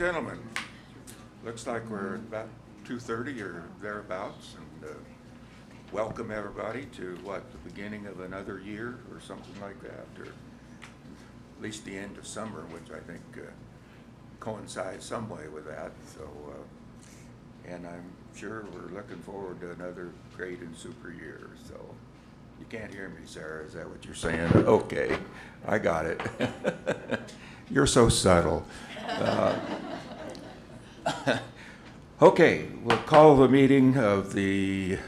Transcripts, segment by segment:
gentlemen, looks like we're at about 2:30 or thereabouts, and welcome everybody to the beginning of another year or something like that, or at least the end of summer, which I think coincides some way with that. So, and I'm sure we're looking forward to another great and super year. So, you can't hear me, Sarah, is that what you're saying? Okay, I got it. You're so subtle. Okay, we'll call the meeting of the,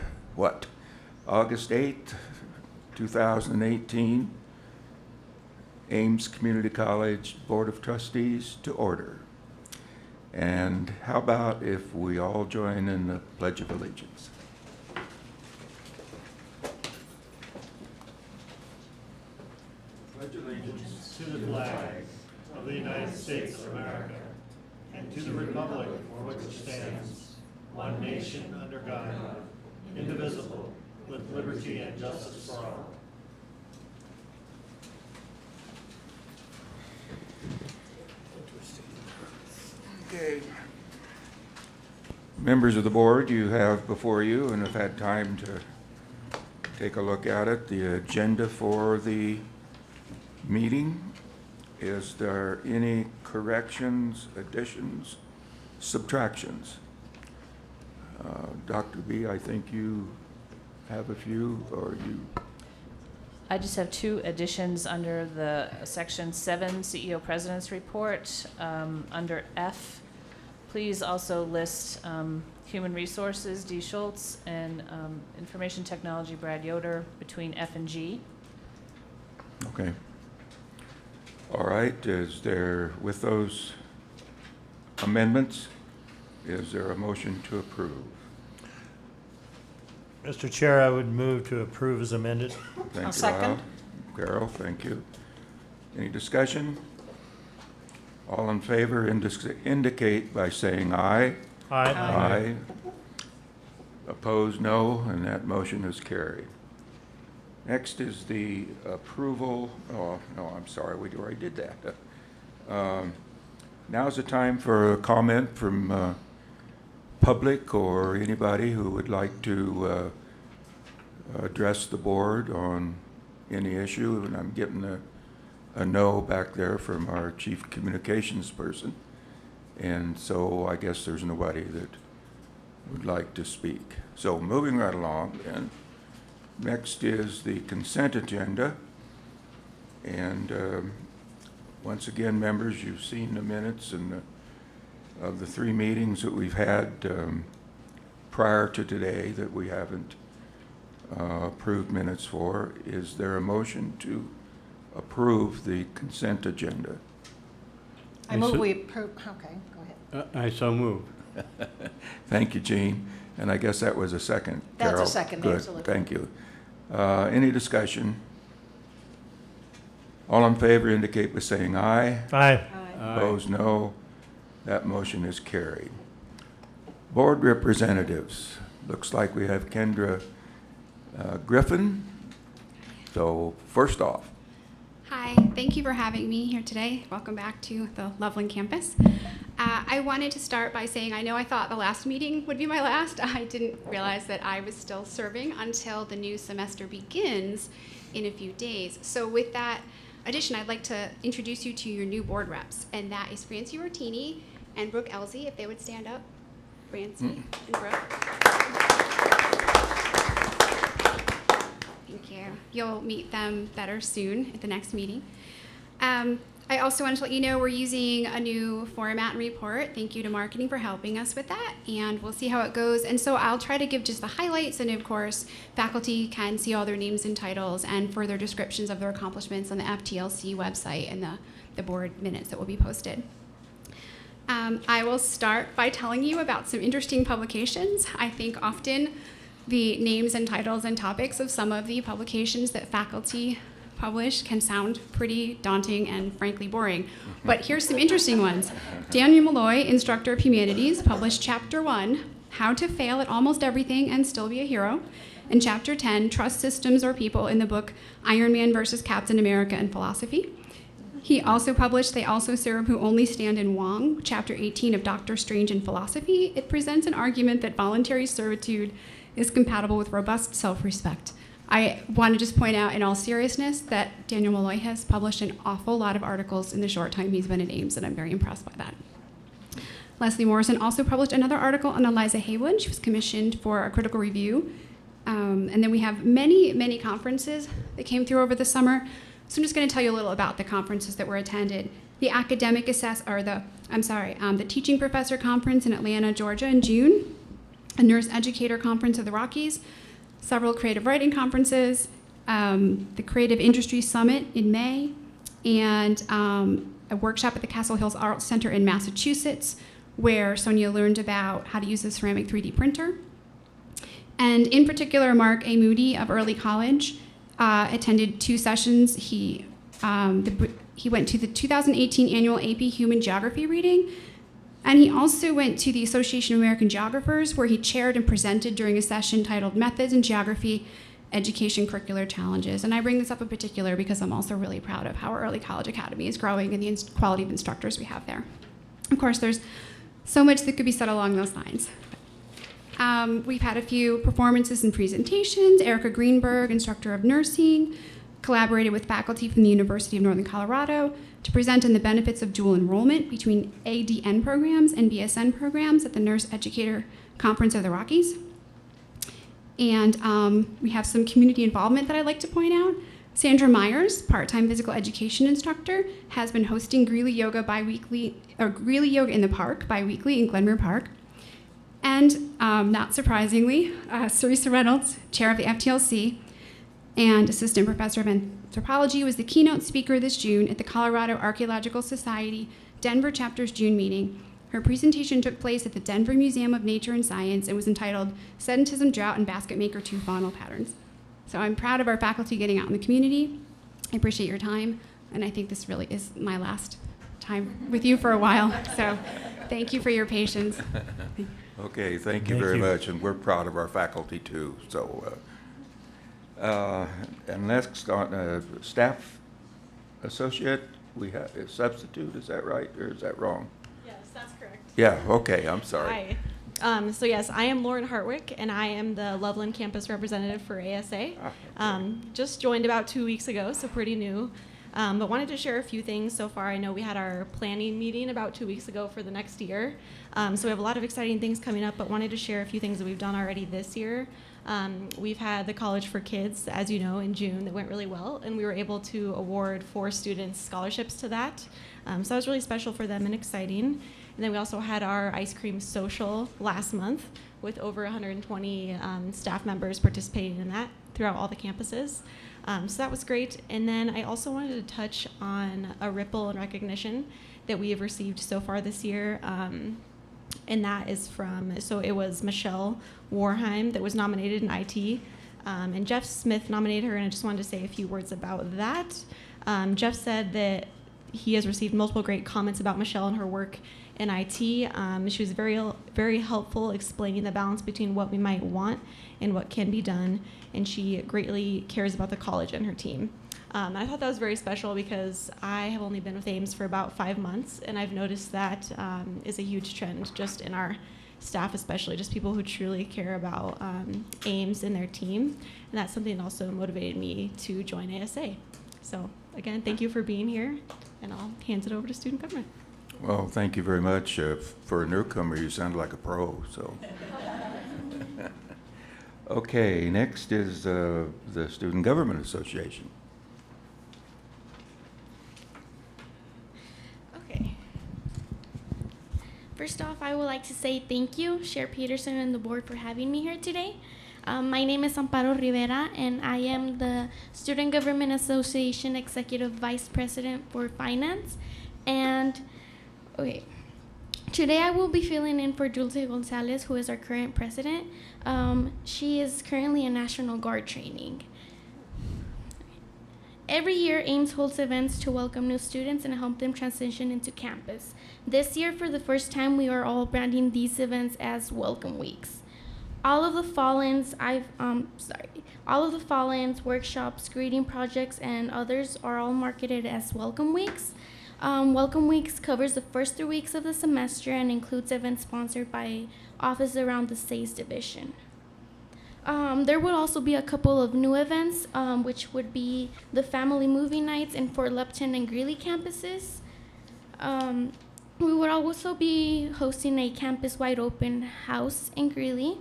August 8th, 2018, Ames Community College Board of Trustees to order. And how about if we all join in the Pledge of Allegiance? Pledge allegiance to the flag of the United States of America and to the republic for which it stands, one nation under God, indivisible, with liberty and justice for all. Okay. Members of the board, you have before you, and have had time to take a look at it, the agenda for the meeting. Is there any corrections, additions, subtractions? Dr. B, I think you have a few, or you? I just have two additions under the section 7 CEO President's Report. Under F, please also list Human Resources, D. Schultz, and Information Technology, Brad Yoder, between F and G. Okay. All right, is there, with those amendments, is there a motion to approve? Mr. Chair, I would move to approve as amended. Thank I'll you, second. Al. Carol, thank you. Any discussion? All in favor indicate by saying aye. Aye. Aye. Opposed, no, and that motion is carried. Next is the approval, oh, no, I'm sorry, we already did that. Now's the time for a comment from public or anybody who would like to address the board on any issue, and I'm getting a no back there from our chief communications person, and so I guess there's nobody that would like to speak. So moving right along, and next is the consent agenda, and once again, members, you've seen the minutes and of the 3 meetings that we've had prior to today that we haven't approved minutes for. Is there a motion to approve the consent agenda? I move we approve, okay, go ahead. I so move. Thank you, Jean. And I guess that was a second, That's a Carol. second, Good, absolutely. thank you. Any discussion? All in favor indicate by saying aye. Aye. Opposed, no. That motion is carried. Board representatives. Looks like we have Kendra Griffin. So first off, Hi, thank you for having me here today. Welcome back to the Loveland campus. I wanted to start by saying I thought the last meeting would be my last. I didn't realize that I was still serving until the new semester begins in a few days. So with that addition, I'd like to introduce you to your new board reps, and that is Francie Rortini and Brooke Elsey, if they would stand up. Francie and Brooke. Thank you. You'll meet them better soon at the next meeting. I also wanted to let you know we're using a new format and report. Thank you to marketing for helping us with that, and we'll see how it goes. And so I'll try to give just the highlights, and of course, faculty can see all their names and titles and further descriptions of their accomplishments on the FTLC website and the board minutes that will be posted. I will start by telling you about some interesting publications. I think often the names and titles and topics of some of the publications that faculty publish can sound pretty daunting and frankly boring. But here's some interesting ones. Daniel Malloy, Instructor of Humanities, published Chapter 1, How to Fail at Almost Everything and Still Be a Hero, and Chapter 10, Trust Systems or People, in the book Iron Man versus Captain America and Philosophy. They also serve Who Only Stand in Wong, Chapter 18 of Doctor Strange in Philosophy. It presents an argument that voluntary servitude is compatible with robust self-respect. I want to just point out in all seriousness that Daniel Malloy has published an awful lot of articles in the short time he's been at Ames, and I'm very impressed by that. Leslie Morrison also published another article on Eliza Haywood. She was commissioned for a critical review. And then we have many, many conferences that came through over the summer. So I'm just going to tell you a little about the conferences that were attended. The the Teaching Professor Conference in Atlanta, Georgia in June, a Nurse Educator Conference of the Rockies, several creative writing conferences, the Creative Industry Summit in May, and a workshop at the Castle Hills Arts Center in Massachusetts, where Sonia learned about how to use the ceramic 3D printer. And in particular, Mark A. Moody of Early College attended 2 sessions. He went to the 2018 annual AP Human Geography reading, and he also went to the Association of American Geographers, where he chaired and presented during a session titled Methods in Geography, Education Curricular Challenges. And I bring this up in particular because I'm also really proud of how our Early College Academy is growing and the quality of instructors we have there. Of course, there's so much that could be said along those lines. We've had a few performances and presentations. Erica Greenberg, instructor of nursing, collaborated with faculty from the University of Northern Colorado to present on the benefits of dual enrollment between ADN programs and BSN programs at the Nurse Educator Conference of the Rockies. And we have some community involvement that I'd like to point out. Sandra Myers, part-time physical education instructor, has been hosting Greeley Yoga Greeley in the Park bi-weekly in Glenmere Park. And not surprisingly, Cerisa Reynolds, chair of the FTLC and assistant professor of anthropology, was the keynote speaker this June at the Colorado Archaeological Society Denver chapter's June meeting. Her presentation took place at the Denver Museum of Nature and Science and was entitled Sedentism, Drought, and Basket Maker 2 Faunal Patterns. So I'm proud of our faculty getting out in the community. I appreciate your time, and I think this really is my last time with you for a while. So thank you for your patience. Okay, thank you very much, and we're proud of our faculty too. So, and next on staff associate, we have a substitute. Is that right, or is that wrong? Yes, that's correct. Yeah. Okay. I'm sorry. Hi. So yes, I am Lauren Hartwick, and I am the Loveland campus representative for ASA. Just joined about 2 weeks ago, so pretty new. But wanted to share a few things so far. I know we had our planning meeting about 2 weeks ago for the next year. So we have a lot of exciting things coming up, but wanted to share a few things that we've done already this year. We've had the College for Kids, as you know, in June that went really well, and we were able to award 4 students scholarships to that. So that was really special for them and exciting. And then we also had our ice cream social last month with over 120 staff members participating in that throughout all the campuses. So that was great. And then I also wanted to touch on a ripple and recognition that we have received so far this year. And that is so it was Michelle Warheim that was nominated in IT. And Jeff Smith nominated her, and I just wanted to say a few words about that. Jeff said that he has received multiple great comments about Michelle and her work in IT. She was very, very helpful explaining the balance between what we might want and what can be done, and she greatly cares about the college and her team. And I thought that was very special because I have only been with Ames for about 5 months, and I've noticed that is a huge trend just in our staff, especially just people who truly care about Ames and their team, and that's something that also motivated me to join ASA. So again, thank you for being here, and I'll hand it over to student government. Well, thank you very much. For a newcomer, you sound like a pro. So, okay. Next is the Student Government Association. Okay. First off, I would like to say thank you, Chair Peterson and the board, for having me here today. My name is Amparo Rivera, and I am the Student Government Association Executive Vice President for Finance. And okay, today I will be filling in for Dulce Gonzalez, who is our current president. She is currently in National Guard training. Every year, Ames holds events to welcome new students and help them transition into campus. This year, for the first time, we are all branding these events as Welcome Weeks. all of the fall-ins, workshops, greeting projects, and others are all marketed as Welcome Weeks. Welcome Weeks covers the first 3 weeks of the semester and includes events sponsored by offices around the SAYS division. There would also be a couple of new events, which would be the family movie nights in Fort Lupton and Greeley campuses. We would also be hosting a campus-wide open house in Greeley.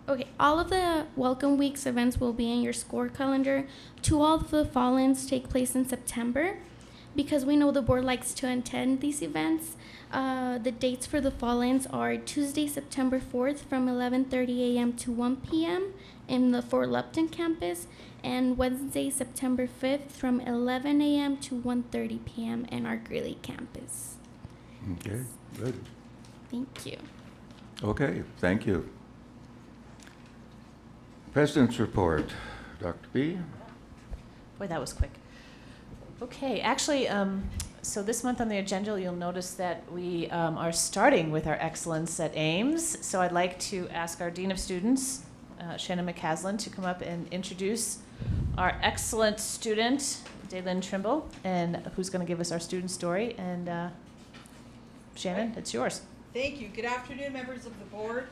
Okay, all of the Welcome Weeks events will be in your score calendar. 2 of the fall-ins take place in September. Because we know the board likes to attend these events, the dates for the fall-ins are Tuesday, September 4th from 11:30 a.m. to 1 p.m. in the Fort Lupton campus, and Wednesday, September 5th from 11 a.m. to 1:30 p.m. in our Greeley campus. Okay, good. Thank you. Okay, thank you. President's report. Dr. B? Boy, that was quick. Okay, actually, so this month on the agenda, you'll notice that we are starting with our excellence at Ames. So I'd like to ask our Dean of Students, Shannon McCaslin, to come up and introduce our excellent student, Daylin Trimble, and who's going to give us our student story. And Shannon, it's yours. Thank you. Good afternoon, members of the board.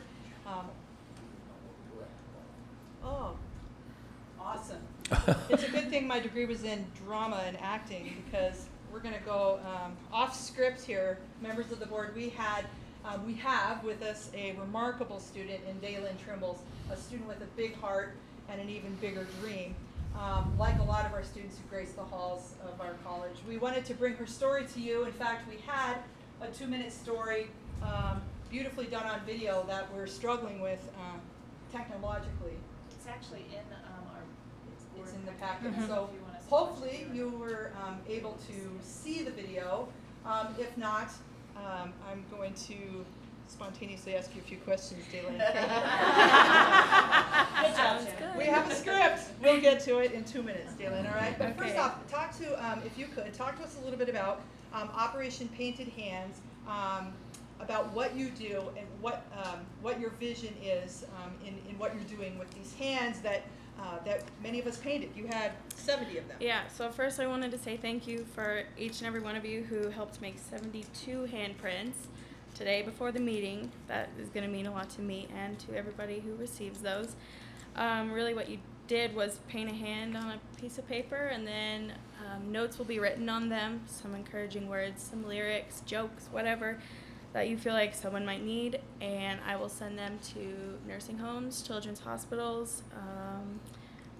Awesome. It's a good thing my degree was in drama and acting, because we're going to go off script here. Members of the board, we have with us a remarkable student in Daylin Trimble, a student with a big heart and an even bigger dream. Like a lot of our students who grace the halls of our college, we wanted to bring her story to you. In fact, we had a 2-minute story beautifully done on video that we're struggling with technologically. It's actually in It's in the packet. So hopefully you were able to see the video. If not, I'm going to spontaneously ask you a few questions, Daylin. Good job, Shannon. We have a script. We'll get to it in 2 minutes, Daylin, all right? But first off, talk to, if you could, talk to us a little bit about Operation Painted Hands, about what you do and what your vision is in what you're doing with these hands that many of us painted. You had 70 of them. Yeah, so first I wanted to say thank you for each and every one of you who helped make 72 handprints today before the meeting. That is going to mean a lot to me and to everybody who receives those. Really what you did was paint a hand on a piece of paper, and then notes will be written on them, some encouraging words, some lyrics, jokes, whatever that you feel like someone might need, and I will send them to nursing homes, children's hospitals,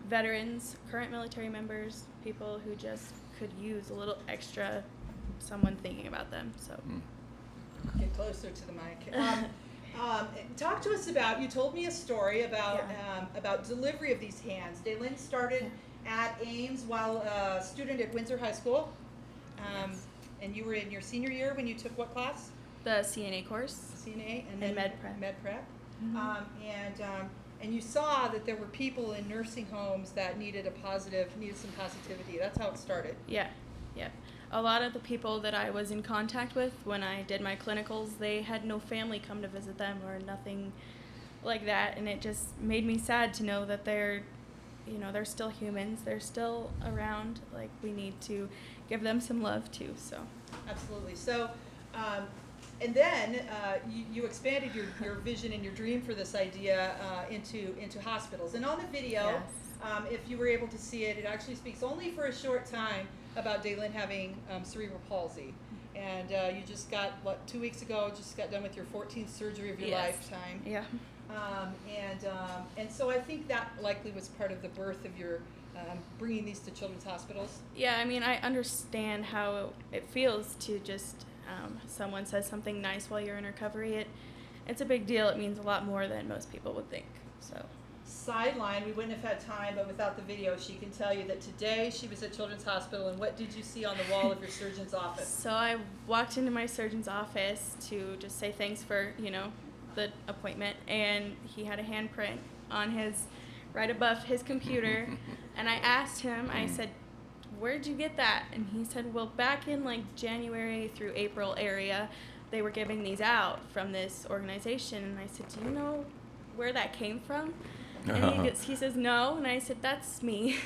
veterans, current military members, people who just could use a little extra someone thinking about them. So Get closer to the mic. Talk to us about, you told me a story about delivery of these hands. Daylin started at Ames while a student at Windsor High School. And you were in your senior year when you took what class? the CNA course CNA and and Med Prep. Med Prep. And you saw that there were people in nursing homes that needed some positivity. That's how it started. Yeah. A lot of the people that I was in contact with when I did my clinicals, they had no family come to visit them or nothing like that, and it just made me sad to know that they're still humans, they're still around. Like, we need to give them some love too. So Absolutely. So, and then you expanded your vision and your dream for this idea into hospitals. And on the video, if you were able to see it, it actually speaks only for a short time about Daylin having cerebral palsy. And you just got, 2 weeks ago, just got done with your 14th surgery of your lifetime. Yeah. And so I think that likely was part of the birth of your bringing these to children's hospitals. Yeah, I mean, I understand how it feels to just someone says something nice while you're in recovery. It's a big deal. It means a lot more than most people would think. So. Sideline, we wouldn't have had time, but without the video, she can tell you that today she was at Children's Hospital, and what did you see on the wall of your surgeon's office? So I walked into my surgeon's office to just say thanks for, the appointment, and he had a handprint on right above his computer, and I asked him, I said, "Where'd you get that?" And he said, "Well, back in like January through April area, they were giving these out from this organization, and I said, do you know where that came from? And he says, no, and I said, that's me.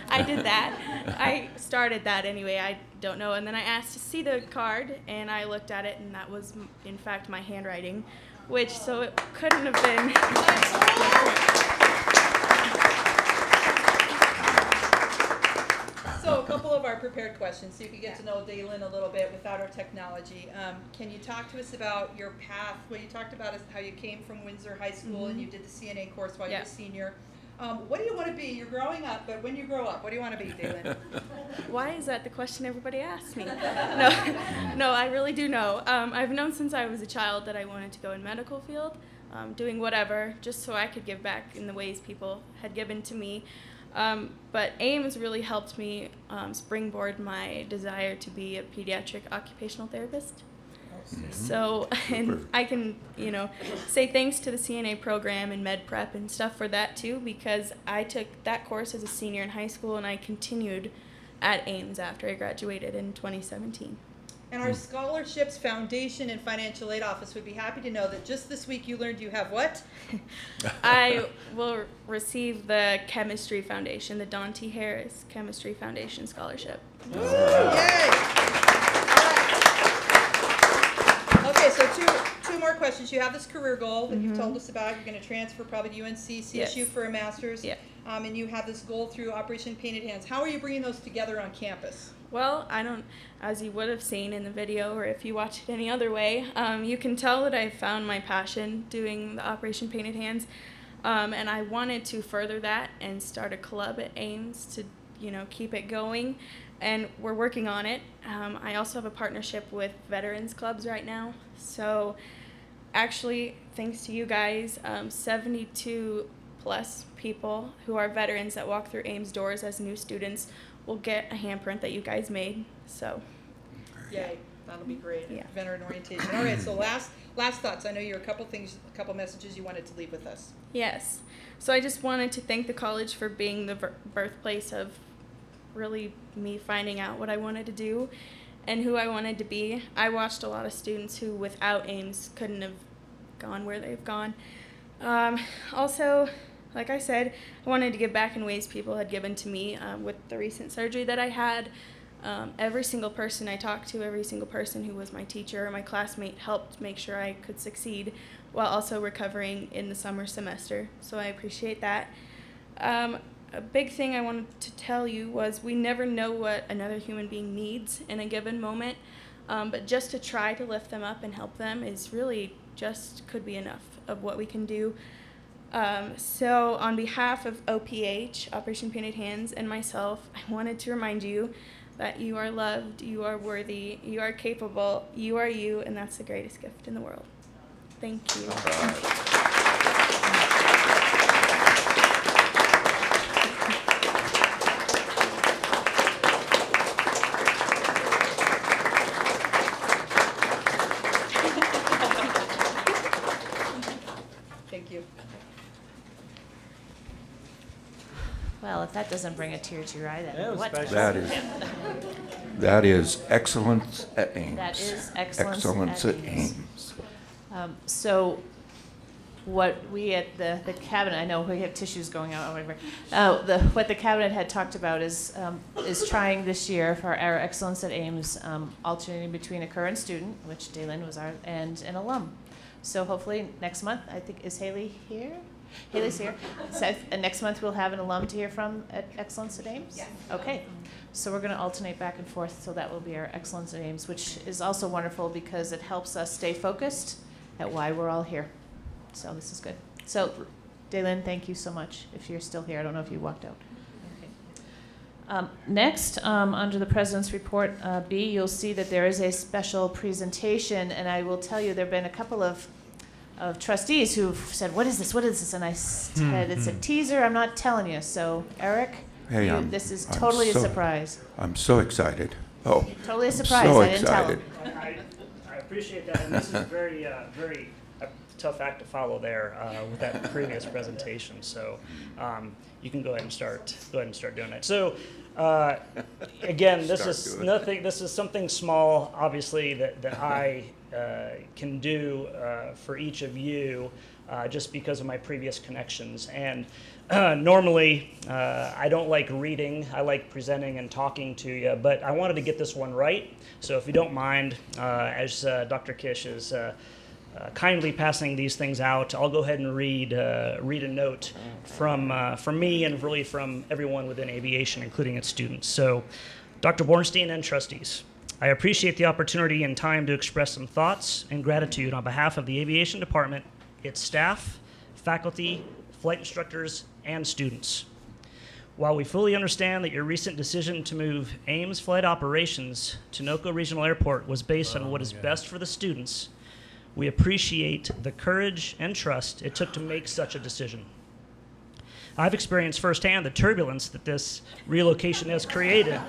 I did that. I started that anyway, I don't know. And then I asked to see the card, and I looked at it, and that was, in fact, my handwriting, which, so it couldn't have been. So a couple of our prepared questions, so you can get to know Dalen a little bit without our technology. Can you talk to us about your path? What you talked about is how you came from Windsor High School and you did the CNA course while you were a senior. What do you want to be? You're growing up, but when you grow up, what do you want to be, Dalen? Why is that the question everybody asks me? No, I really do know. I've known since I was a child that I wanted to go in medical field, doing whatever, just so I could give back in the ways people had given to me. But Ames really helped me springboard my desire to be a pediatric occupational therapist. So, and I can, say thanks to the CNA program and med prep and stuff for that too, because I took that course as a senior in high school and I continued at Ames after I graduated in 2017. And our Scholarships Foundation and Financial Aid Office would be happy to know that just this week you learned you have what? I will receive the Chemistry Foundation, the Dante Harris Chemistry Foundation Scholarship. Yay! Okay, so two more questions. You have this career goal that you've told us about. You're going to transfer probably to UNC, CSU for a master's. Yeah. And you have this goal through Operation Painted Hands. How are you bringing those together on campus? Well, as you would have seen in the video, or if you watch it any other way, you can tell that I found my passion doing the Operation Painted Hands, and I wanted to further that and start a club at Ames to, keep it going, and we're working on it. I also have a partnership with veterans clubs right now, so actually, thanks to you guys, 72 plus people who are veterans that walk through Ames doors as new students will get a handprint that you guys made. So, yay, that'll be great. Yeah. Veteran orientation. All right, so last thoughts. I know you're a couple messages you wanted to leave with us. yes. So I just wanted to thank the college for being the birthplace of really me finding out what I wanted to do and who I wanted to be. I watched a lot of students who without Ames couldn't have gone where they've gone. Also, like I said, I wanted to give back in ways people had given to me with the recent surgery that I had. Every single person I talked to, every single person who was my teacher or my classmate helped make sure I could succeed while also recovering in the summer semester. So I appreciate that. A big thing I wanted to tell you was we never know what another human being needs in a given moment, but just to try to lift them up and help them is really just could be enough of what we can do. So on behalf of OPH, Operation Painted Hands, and myself, I wanted to remind you that you are loved, you are worthy, you are capable, you are you, and that's the greatest gift in the world. Thank you. Thank you. Well, if that doesn't bring a tear to your eye, then That was what? special. That is excellence at Ames. That is excellence Excellence at at Ames. Ames. So what we at the cabinet, I know we have tissues going out over here. What the cabinet had talked about is trying this year for our excellence at Ames, alternating between a current student, which Daylin was and an alum. So hopefully next month, I think, is Haley here? Haley's here. So next month we'll have an alum to hear from at Excellence at Ames? Yes. Okay. So we're going to alternate back and forth, so that will be our Excellence at Ames, which is also wonderful because it helps us stay focused at why we're all here. So this is good. So, Daylin, thank you so much. If you're still here, I don't know if you walked out. Okay. Next, under the President's Report B, you'll see that there is a special presentation, and I will tell you there have been a couple of trustees who've said, what is this, and I said, it's a teaser, I'm not telling you. So, Eric, Hey, this is I'm totally a so- surprise. I'm so excited. Oh, Totally a I'm surprise, so I didn't tell him. excited. I appreciate that, and this is a very tough act to follow there with that previous presentation. So you can go ahead and start doing it. So again, this Start is doing it. nothing. This is something small, obviously, that I can do for each of you just because of my previous connections. And normally, I don't like reading. I like presenting and talking to you, but I wanted to get this one right. So if you don't mind, as Dr. Kish is kindly passing these things out, I'll go ahead and read a note from me and really from everyone within aviation, including its students. So, Dr. Bornstein and trustees, I appreciate the opportunity and time to express some thoughts and gratitude on behalf of the aviation department, its staff, faculty, flight instructors, and students. While we fully understand that your recent decision to move Ames flight operations to Noco Regional Airport was based on what is best for the students, we appreciate the courage and trust it took to make such a decision. I've experienced firsthand the turbulence that this relocation has created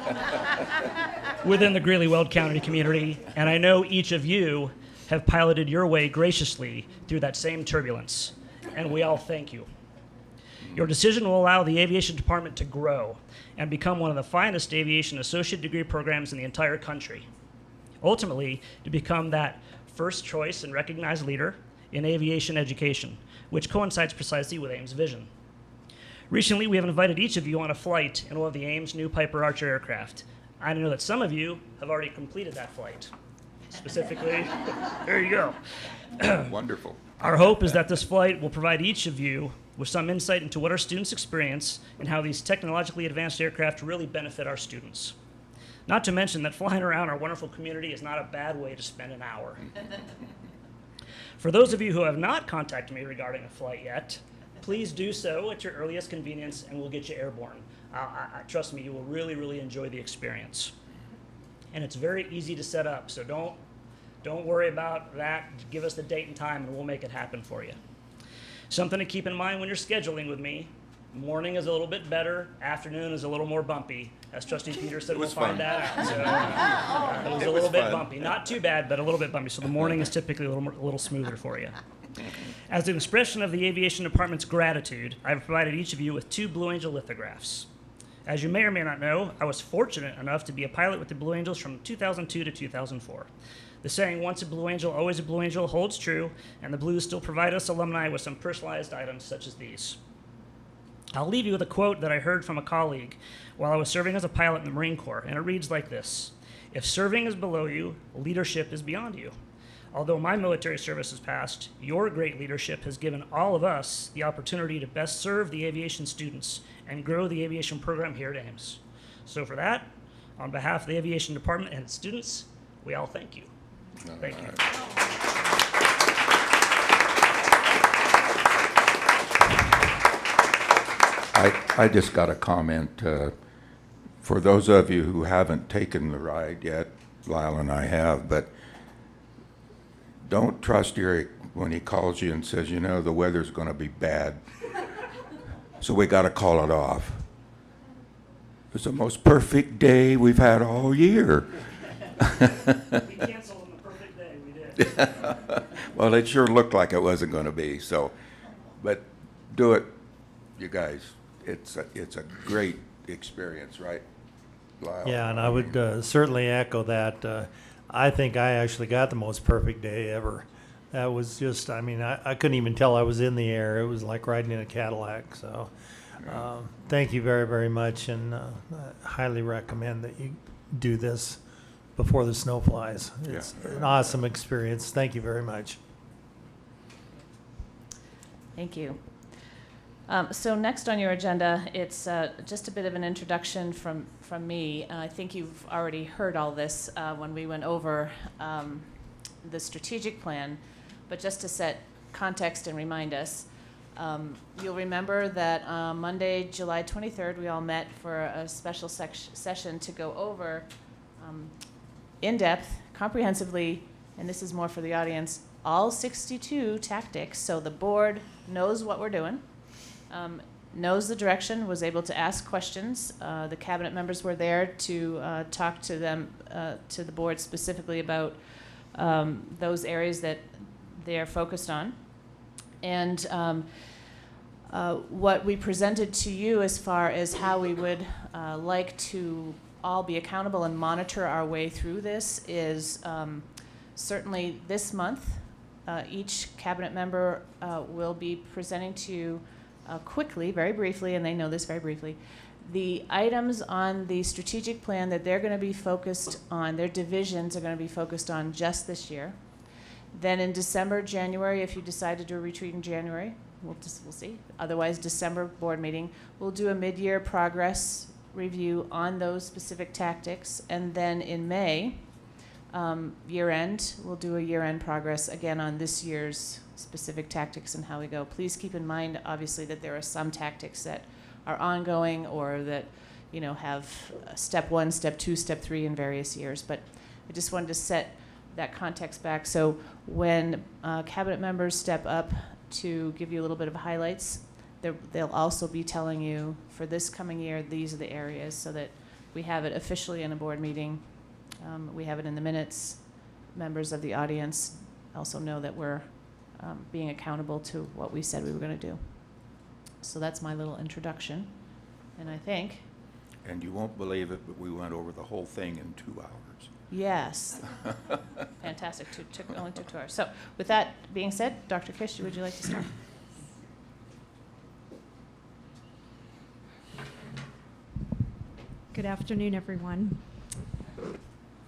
within the Greeley-Weld County community, and I know each of you have piloted your way graciously through that same turbulence, and we all thank you. Your decision will allow the aviation department to grow and become one of the finest aviation associate degree programs in the entire country. Ultimately, to become that first choice and recognized leader in aviation education, which coincides precisely with Ames' vision. Recently, we have invited each of you on a flight in one of the Ames new Piper Archer aircraft. I know that some of you have already completed that flight. Specifically, there you go. Wonderful. Our hope is that this flight will provide each of you with some insight into what our students experience and how these technologically advanced aircraft really benefit our students. Not to mention that flying around our wonderful community is not a bad way to spend an hour. For those of you who have not contacted me regarding a flight yet, please do so at your earliest convenience and we'll get you airborne. Trust me, you will really, really enjoy the experience. And it's very easy to set up, so don't worry about that. Give us the date and time and we'll make it happen for you. Something to keep in mind when you're scheduling with me, morning is a little bit better, afternoon is a little more bumpy. As Trustee Peterson will find that out. So, it was a little bit bumpy. Not too bad, but a little bit bumpy. So the morning is typically a little smoother for you. As an expression of the aviation department's gratitude, I have provided each of you with 2 Blue Angel lithographs. As you may or may not know, I was fortunate enough to be a pilot with the Blue Angels from 2002 to 2004. The saying, once a Blue Angel, always a Blue Angel, holds true, and the Blues still provide us alumni with some personalized items such as these. I'll leave you with a quote that I heard from a colleague while I was serving as a pilot in the Marine Corps, and it reads like this: "If serving is below you, leadership is beyond you. Although my military service is past, your great leadership has given all of us the opportunity to best serve the aviation students and grow the aviation program here at Ames. So for that, on behalf of the aviation department and its students, we all thank you." Thank you. I just got a comment. For those of you who haven't taken the ride yet, Lyle and I have, but don't trust Eric when he calls you and says, you know, the weather's going to be bad, so we got to call it off. It's the most perfect day we've had all year. We canceled on the perfect day, we did. Well, it sure looked like it wasn't going to be, so, but do it, you guys. It's a great experience, right, Lyle? Yeah, and I would certainly echo that. I think I actually got the most perfect day ever. That was just, I mean, I couldn't even tell I was in the air. It was like riding in a Cadillac. So thank you very, very much, and I highly recommend that you do this before the snow flies. It's an awesome experience. Thank you very much. Thank you. So next on your agenda, it's just a bit of an introduction from me. I think you've already heard all this when we went over the strategic plan, but just to set context and remind us, you'll remember that Monday, July 23rd, we all met for a special session to go over in depth, comprehensively, and this is more for the audience, all 62 tactics, so the board knows what we're doing. Knows the direction, was able to ask questions. The cabinet members were there to talk to them, to the board specifically about those areas that they are focused on. And what we presented to you as far as how we would like to all be accountable and monitor our way through this is certainly this month, each cabinet member will be presenting to you quickly, very briefly, and they know this very briefly, the items on the strategic plan that they're going to be focused on, their divisions are going to be focused on just this year. Then in December, January, if you decide to do a retreat in January, we'll see. Otherwise, December board meeting, we'll do a mid-year progress review on those specific tactics. And then in May, year-end, we'll do a year-end progress again on this year's specific tactics and how we go. Please keep in mind, obviously, that there are some tactics that are ongoing or that, you know, have step 1, step 2, step 3 in various years. But I just wanted to set that context back. So when cabinet members step up to give you a little bit of highlights, they'll also be telling you for this coming year, these are the areas, so that we have it officially in a board meeting. We have it in the minutes. Members of the audience also know that we're being accountable to what we said we were going to do. So that's my little introduction. And I think... And you won't believe it, but we went over the whole thing in 2 hours. Yes. Fantastic. Only took 2 hours. So with that being said, Dr. Kish, would you like to start? Good afternoon, everyone.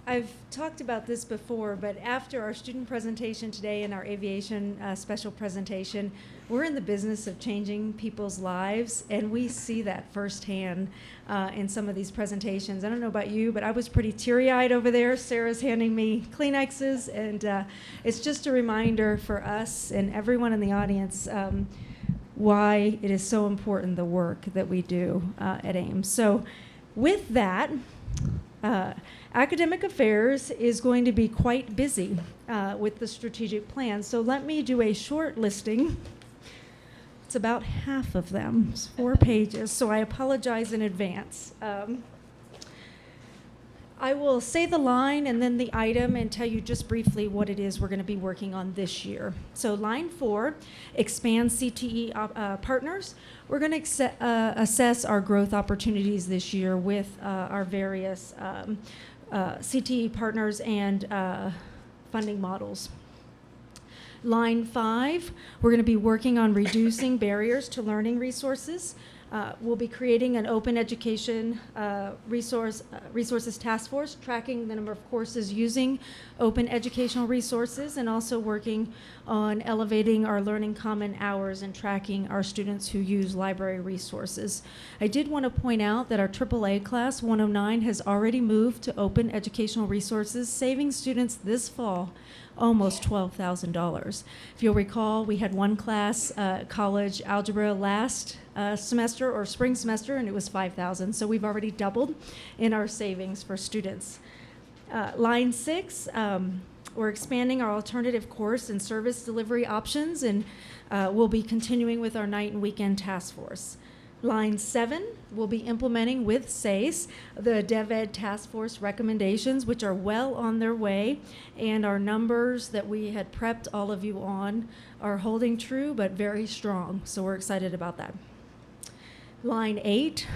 I've talked about this before, but after our student presentation today and our aviation special presentation, we're in the business of changing people's lives, and we see that firsthand in some of these presentations. I don't know about you, but I was pretty teary-eyed over there. Sarah's handing me Kleenexes, and it's just a reminder for us and everyone in the audience why it is so important, the work that we do at AIMS. So with that, Academic Affairs is going to be quite busy with the strategic plan. So let me do a short listing. It's about half of them, it's 4 pages, so I apologize in advance. I will say the line and then the item and tell you just briefly what it is we're going to be working on this year. So line 4, expand CTE partners. We're going to assess our growth opportunities this year with our various CTE partners and funding models. Line 5, we're going to be working on reducing barriers to learning resources. We'll be creating an open education resources task force, tracking the number of courses using open educational resources, and also working on elevating our learning common hours and tracking our students who use library resources. I did want to point out that our AAA class 109 has already moved to open educational resources, saving students this fall almost $12,000. If you'll recall, we had one class, college algebra, last semester or spring semester, and it was $5,000. So we've already doubled in our savings for students. Line 6, we're expanding our alternative course and service delivery options, and we'll be continuing with our night and weekend task force. Line 7, we'll be implementing with SACE the DevEd task force recommendations, which are well on their way, and our numbers that we had prepped all of you on are holding true, but very strong, so we're excited about that. Line 8,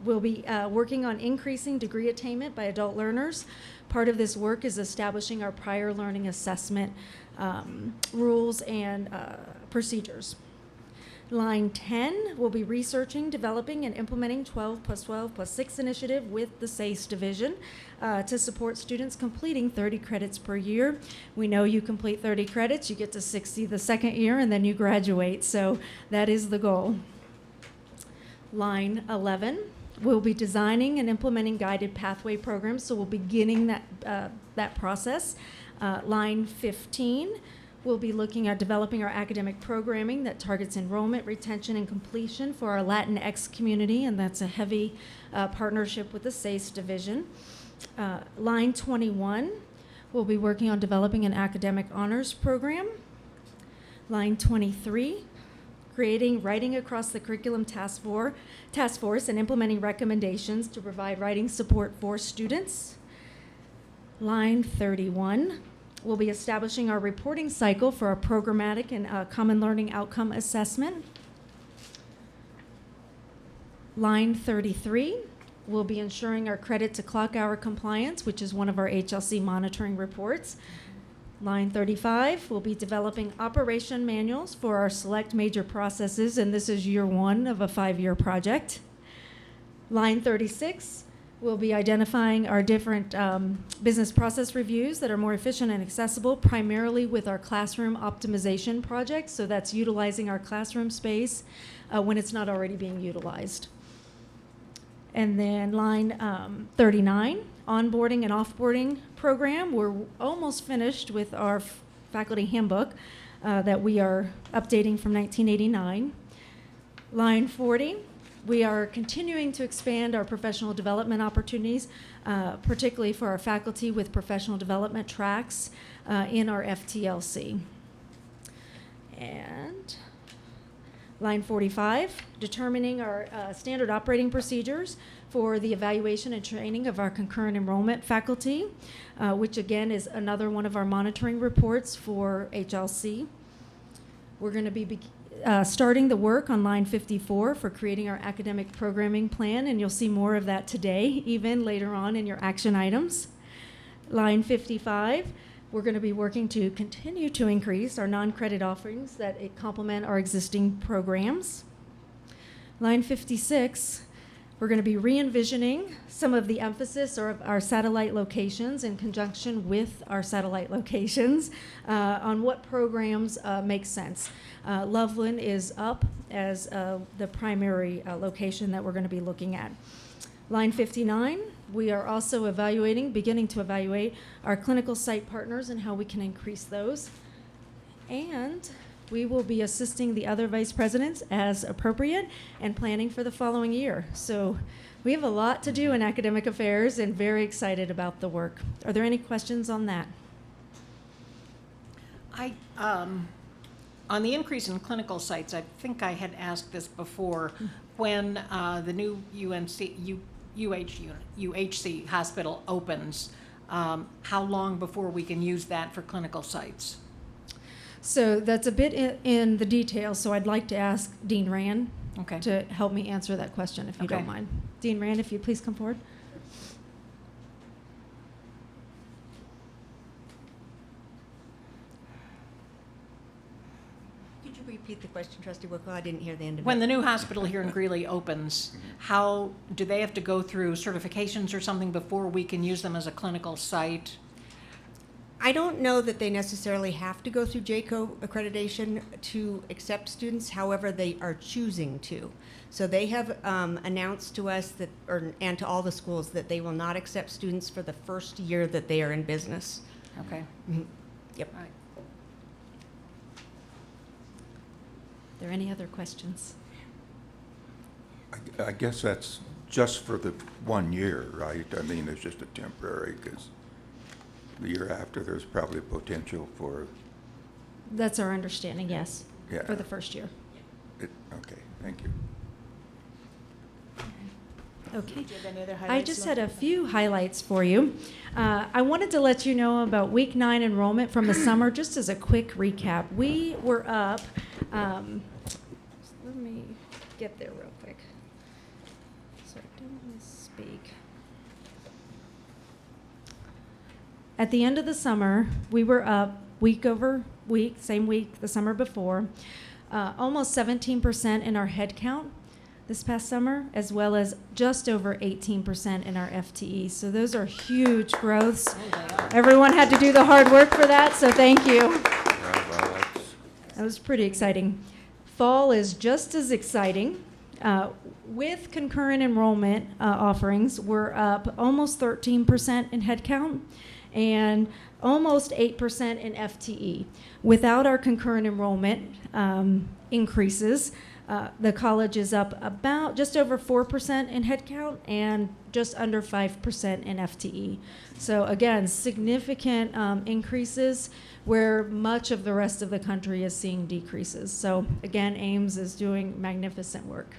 we'll be working on increasing degree attainment by adult learners. Part of this work is establishing our prior learning assessment rules and procedures. Line 10, we'll be researching, developing, and implementing 12+12+6 initiative with the SACE division to support students completing 30 credits per year. We know you complete 30 credits, you get to 60 the second year, and then you graduate, so that is the goal. Line 11, we'll be designing and implementing guided pathway programs, so we'll be beginning that process. Line 15, we'll be looking at developing our academic programming that targets enrollment, retention, and completion for our Latinx community, and that's a heavy partnership with the SACE division. Line 21, we'll be working on developing an academic honors program. Line 23, creating writing across the curriculum task force and implementing recommendations to provide writing support for students. Line 31, we'll be establishing our reporting cycle for our programmatic and common learning outcome assessment. Line 33, we'll be ensuring our credit to clock hour compliance, which is one of our HLC monitoring reports. Line 35, we'll be developing operation manuals for our select major processes, and this is year 1 of a 5-year project. Line 36, we'll be identifying our different business process reviews that are more efficient and accessible, primarily with our classroom optimization project. So that's utilizing our classroom space when it's not already being utilized. And then line 39, onboarding and offboarding program. We're almost finished with our faculty handbook that we are updating from 1989. Line 40, we are continuing to expand our professional development opportunities, particularly for our faculty with professional development tracks in our FTLC. And line 45, determining our standard operating procedures for the evaluation and training of our concurrent enrollment faculty, which again is another one of our monitoring reports for HLC. We're going to be starting the work on line 54 for creating our academic programming plan, and you'll see more of that today, even later on in your action items. Line 55, we're going to be working to continue to increase our non-credit offerings that complement our existing programs. Line 56, we're going to be re-envisioning some of the emphasis of our satellite locations in conjunction with our satellite locations on what programs make sense. Loveland is up as the primary location that we're going to be looking at. Line 59, we are also beginning to evaluate our clinical site partners and how we can increase those. And we will be assisting the other vice presidents as appropriate and planning for the following year. So we have a lot to do in academic affairs and very excited about the work. Are there any questions on that? On the increase in clinical sites, I think I had asked this before, when the new UHC hospital opens, how long before we can use that for clinical sites? So that's a bit in the details, so I'd like to ask Dean Rand Okay. to help me answer that question, if you don't Okay. mind. Dean Rand, if you please come forward. Could you repeat the question, Trustee Wicklow? I didn't hear the end of When it. the new hospital here in Greeley opens, how do they have to go through certifications or something before we can use them as a clinical site? I don't know that they necessarily have to go through JCO accreditation to accept students. However, they are choosing to. So they have announced to us that, and to all the schools, that they will not accept students for the first year that they are in business. Okay. Mhm. Yep. All right. Are there any other questions? I guess that's just for the 1 year, right? I mean, it's just a temporary, because the year after, there's probably potential for That's our understanding, yes, Yeah. for the first year. it. Okay, thank you. Okay. Do you have any other I highlights just you had want a to- few highlights for you. I wanted to let you know about week 9 enrollment from the summer, just as a quick recap. We were up, let me get there real quick, so I don't misspeak. At the end of the summer, we were up week over week, same week the summer before, almost 17% in our head count this past summer, as well as just over 18% in our FTE. So those are huge growths. Everyone had to do the hard work for that, so thank you. Yeah, well, that's- That was pretty exciting. Fall is just as exciting. With concurrent enrollment offerings, we're up almost 13% in headcount and almost 8% in FTE. Without our concurrent enrollment increases, the college is up about just over 4% in headcount and just under 5% in FTE. So again, significant increases where much of the rest of the country is seeing decreases. So again, Ames is doing magnificent work.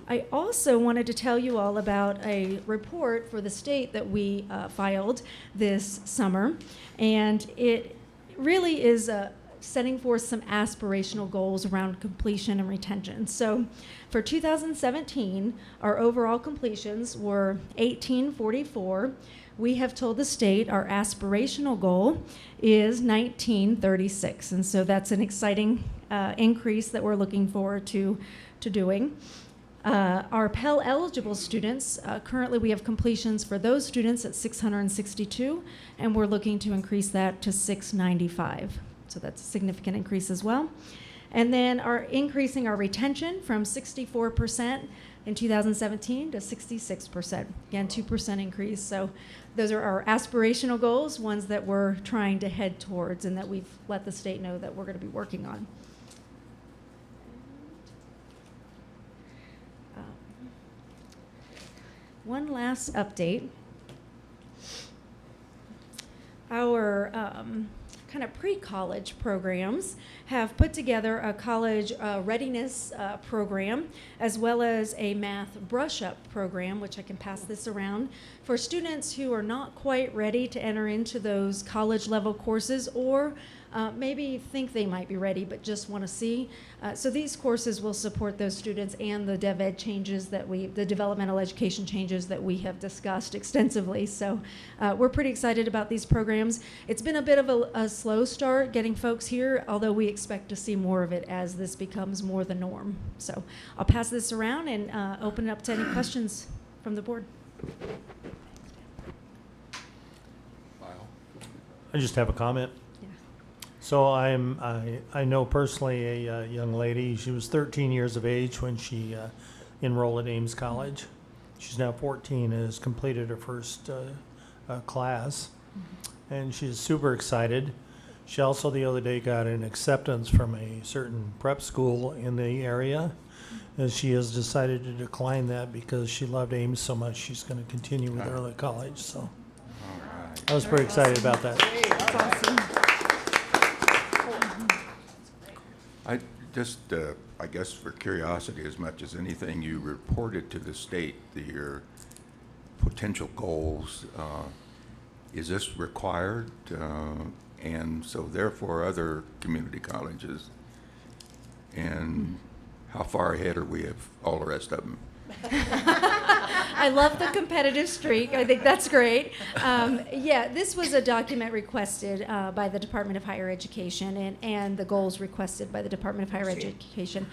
I also wanted to tell you all about a report for the state that we filed this summer, and it really is setting forth some aspirational goals around completion and retention. So for 2017, our overall completions were 1844, we have told the state our aspirational goal is 1936. And so that's an exciting increase that we're looking forward to doing. Our Pell eligible students, currently we have completions for those students at 662, and we're looking to increase that to 695. So that's a significant increase as well. And then increasing our retention from 64% in 2017 to 66%. Again, 2% increase. So those are our aspirational goals, ones that we're trying to head towards and that we've let the state know that we're going to be working on. One last update. Our kind of pre-college programs have put together a college readiness program as well as a math brush-up program, which I can pass this around, for students who are not quite ready to enter into those college level courses or maybe think they might be ready but just want to see. So these courses will support those students and the DevEd changes the developmental education changes that we have discussed extensively. So we're pretty excited about these programs. It's been a bit of a slow start getting folks here, although we expect to see more of it as this becomes more the norm. So I'll pass this around and open it up to any questions from the board. I just have a comment. So I know personally a young lady. She was 13 years of age when she enrolled at Ames College. She's now 14 and has completed her first class, and she's super excited. She also the other day got an acceptance from a certain prep school in the area, and she has decided to decline that because she loved Ames so much. She's going to continue with early college. So All right. I was pretty excited about that. That's awesome. I just, I guess for curiosity as much as anything, you reported to the state your potential goals. Is this required? And so therefore other community colleges, and how far ahead are we of all the rest of them? I love the competitive streak. I think that's great. Yeah, this was a document requested by the Department of Higher Education and the goals requested by the Department of Higher Education.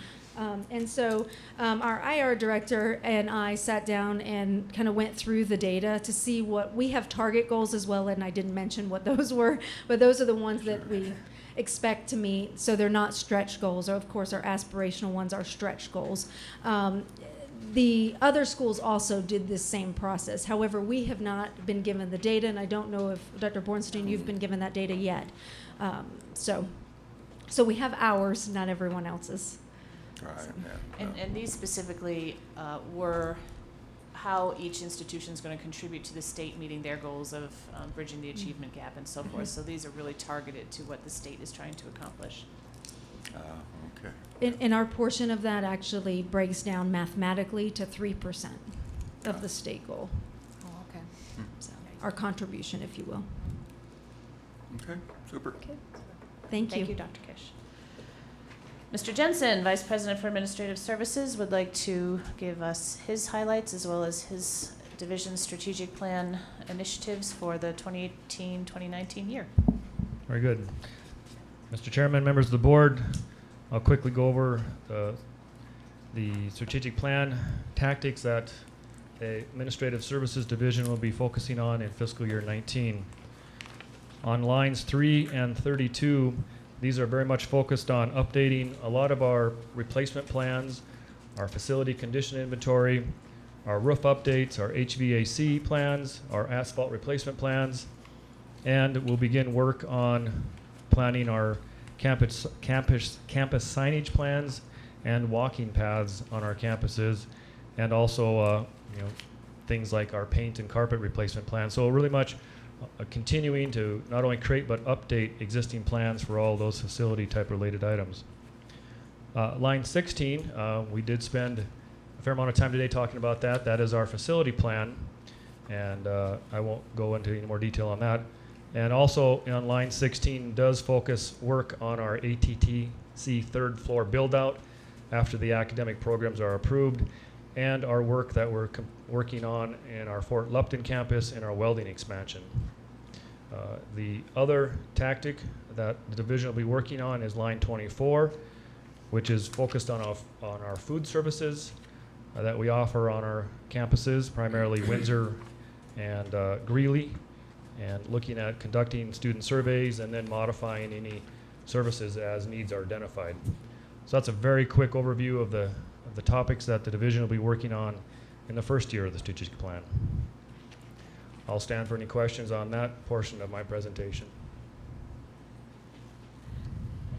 And so our IR director and I sat down and kind of went through the data to see what we have target goals as well, and I didn't mention what those were, but those are the ones that we expect to meet. So they're not stretch goals, or of course our aspirational ones are stretch goals. The other schools also did this same process. However, we have not been given the data, and I don't know if, Dr. Bornstein, you've been given that data yet. So we have ours, not everyone else's. Right. And these specifically were how each institution is going to contribute to the state meeting their goals of bridging the achievement gap and so forth. So these are really targeted to what the state is trying to accomplish. Okay. And our portion of that actually breaks down mathematically to 3% of the state goal. Oh, okay. So our contribution, if you will. Okay, super. Okay. Thank you. Thank you, Dr. Kish. Mr. Jensen, Vice President for Administrative Services, would like to give us his highlights as well as his division's strategic plan initiatives for the 2018-2019 year. Very good. Mr. Chairman, members of the board, I'll quickly go over the strategic plan tactics that the Administrative Services Division will be focusing on in fiscal year 19. On lines 3 and 32, these are very much focused on updating a lot of our replacement plans, our facility condition inventory, our roof updates, our HVAC plans, our asphalt replacement plans, and we'll begin work on planning our campus signage plans and walking paths on our campuses, and also things like our paint and carpet replacement plans. So really much continuing to not only create but update existing plans for all those facility type related items. Line 16, we did spend a fair amount of time today talking about that. That is our facility plan, and I won't go into any more detail on that. And also on line 16 does focus work on our ATTC third floor build out after the academic programs are approved. and our work that we're working on in our Fort Lupton campus and our welding expansion. The other tactic that the division will be working on is line 24, which is focused on our food services that we offer on our campuses, primarily Windsor and Greeley, and looking at conducting student surveys and then modifying any services as needs are identified. So that's a very quick overview of the topics that the division will be working on in the first year of the strategic plan. I'll stand for any questions on that portion of my presentation.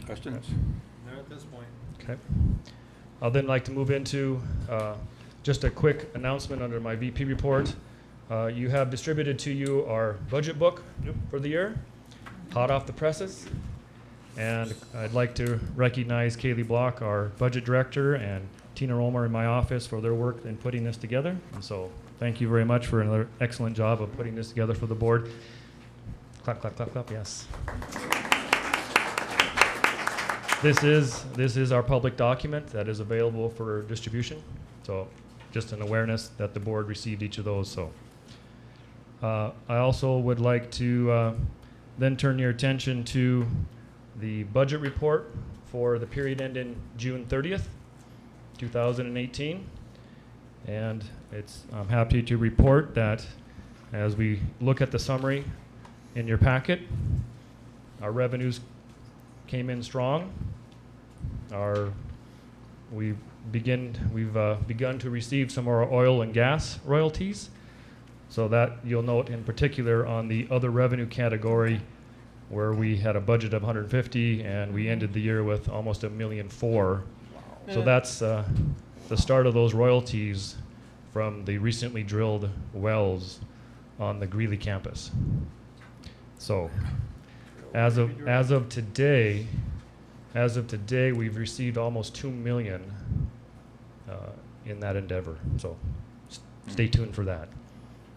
Questions? Not at this point. Okay. I'll then like to move into just a quick announcement under my VP report. You have distributed to you our budget book for the year, hot off the presses. And I'd like to recognize Kaylee Block, our budget director, and Tina Romer in my office for their work in putting this together. And so thank you very much for another excellent job of putting this together for the board. Clap, clap, clap, clap, yes. This is our public document that is available for distribution. So just an awareness that the board received each of those. So I also would like to then turn your attention to the budget report for the period ending June 30th, 2018. And I'm happy to report that as we look at the summary in your packet, our revenues came in strong. We've begun to receive some of our oil and gas royalties. So that you'll note in particular on the other revenue category, where we had a budget of 150 and we ended the year with almost $1.4 million. So that's the start of those royalties from the recently drilled wells on the Greeley campus. So as of today, we've received almost $2 million in that endeavor. So stay tuned for that.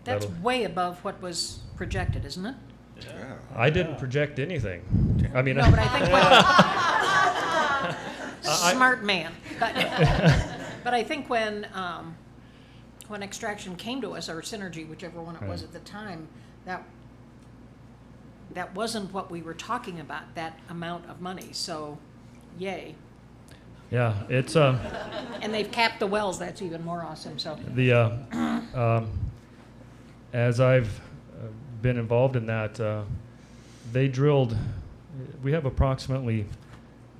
That's way above what was projected, isn't it? Yeah. I didn't project anything. I mean, No, but I think smart man. But I think when Extraction came to us, or Synergy, whichever one it was at the time, that wasn't what we were talking about, that amount of money. So, yay. yeah, it's And they've capped the wells. That's even more awesome. So as I've been involved in that, they drilled. We have approximately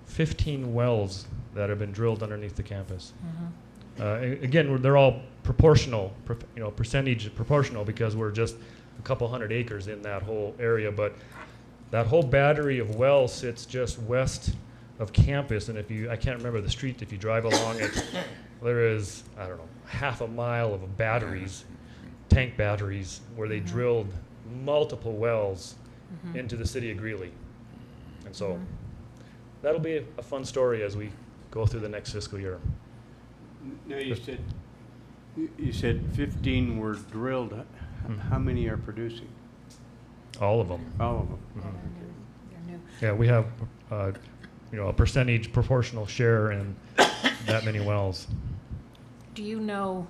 15 wells that have been drilled underneath the campus. Again, they're all proportional, percentage proportional, because we're just a couple hundred acres in that whole area. But that whole battery of wells sits just west of campus, and I can't remember the street. If you drive along it, there is, I don't know, half a mile of batteries, tank batteries, where they drilled multiple wells into the city of Greeley. And so that'll be a fun story as we go through the next fiscal year. Now you said 15 were drilled. How many are producing? All of them. All of them. Yeah, we have a percentage proportional share in that many wells. do you know,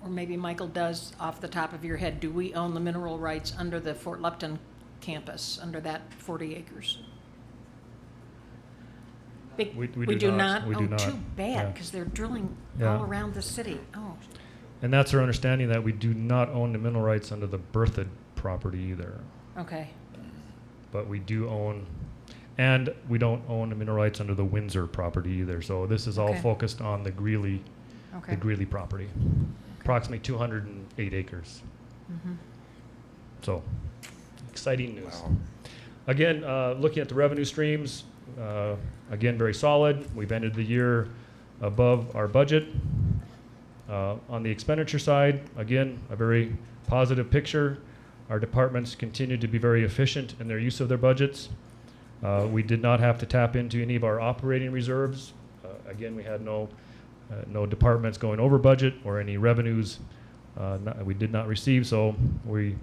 or maybe Michael does off the top of your head, do we own the mineral rights under the Fort Lupton campus, under that 40 acres? We do not? We Oh, do not. too bad, Yeah. because they're drilling Yeah. all around the city. Oh, And that's our understanding, that we do not own the mineral rights under the Berthoud property either. okay. But we do own, and we don't own the mineral rights under the Windsor property either. So this is all Okay. focused on the Greeley, Okay. the Greeley property. Approximately 208 acres. Mhm. So, exciting news. Wow. Again, looking at the revenue streams, again, very solid. We've ended the year above our budget. On the expenditure side, again, a very positive picture. Our departments continue to be very efficient in their use of their budgets. We did not have to tap into any of our operating reserves. Again, we had no departments going over budget or any revenues we did not receive, so we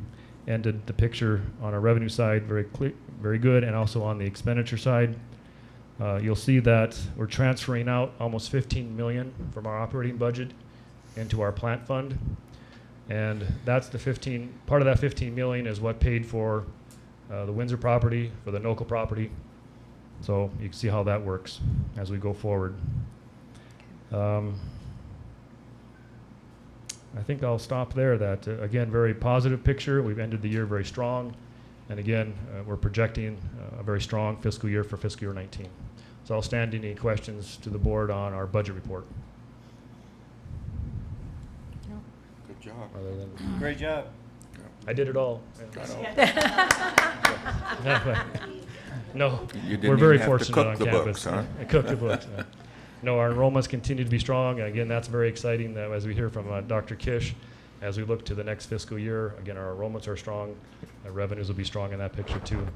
ended the picture on our revenue side very clear, very good, and also on the expenditure side. You'll see that we're transferring out almost $15 million from our operating budget into our plant fund. And that's the part of that 15 million is what paid for the Windsor property, for the NOCO property. So you can see how that works as we go forward. I think I'll stop there. That, again, very positive picture. We've ended the year very strong. And again, we're projecting a very strong fiscal year for fiscal year 19. So I'll stand any questions to the board on our budget report. Good job. Other than Great job. I did it all. I No, You didn't we're very even have to fortunate cook on the campus. books, huh? I cooked the books. No, our enrollments continue to be strong. And again, that's very exciting as we hear from Dr. Kish. As we look to the next fiscal year, again, our enrollments are strong. Our revenues will be strong in that picture too.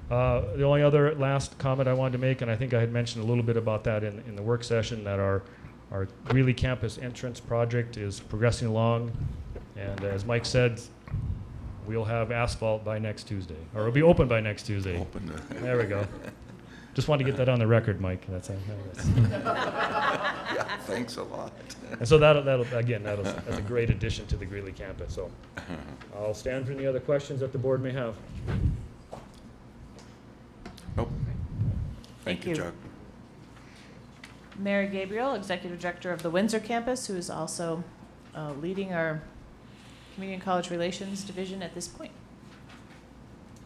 The only other last comment I wanted to make, and I think I had mentioned a little bit about that in the work session, that our Greeley campus entrance project is progressing along. And as Mike said, we'll have asphalt by next Tuesday, or it'll be open by next Tuesday. There we go. Just wanted to get that on the record, Mike. That's Yeah, thanks a lot. And so that's a great addition to the Greeley campus. So I'll stand for any other questions that the board may have. Nope. Thank you, Chuck. Mary Gabriel, Executive Director of the Windsor campus, who is also leading our Community and College Relations Division at this point.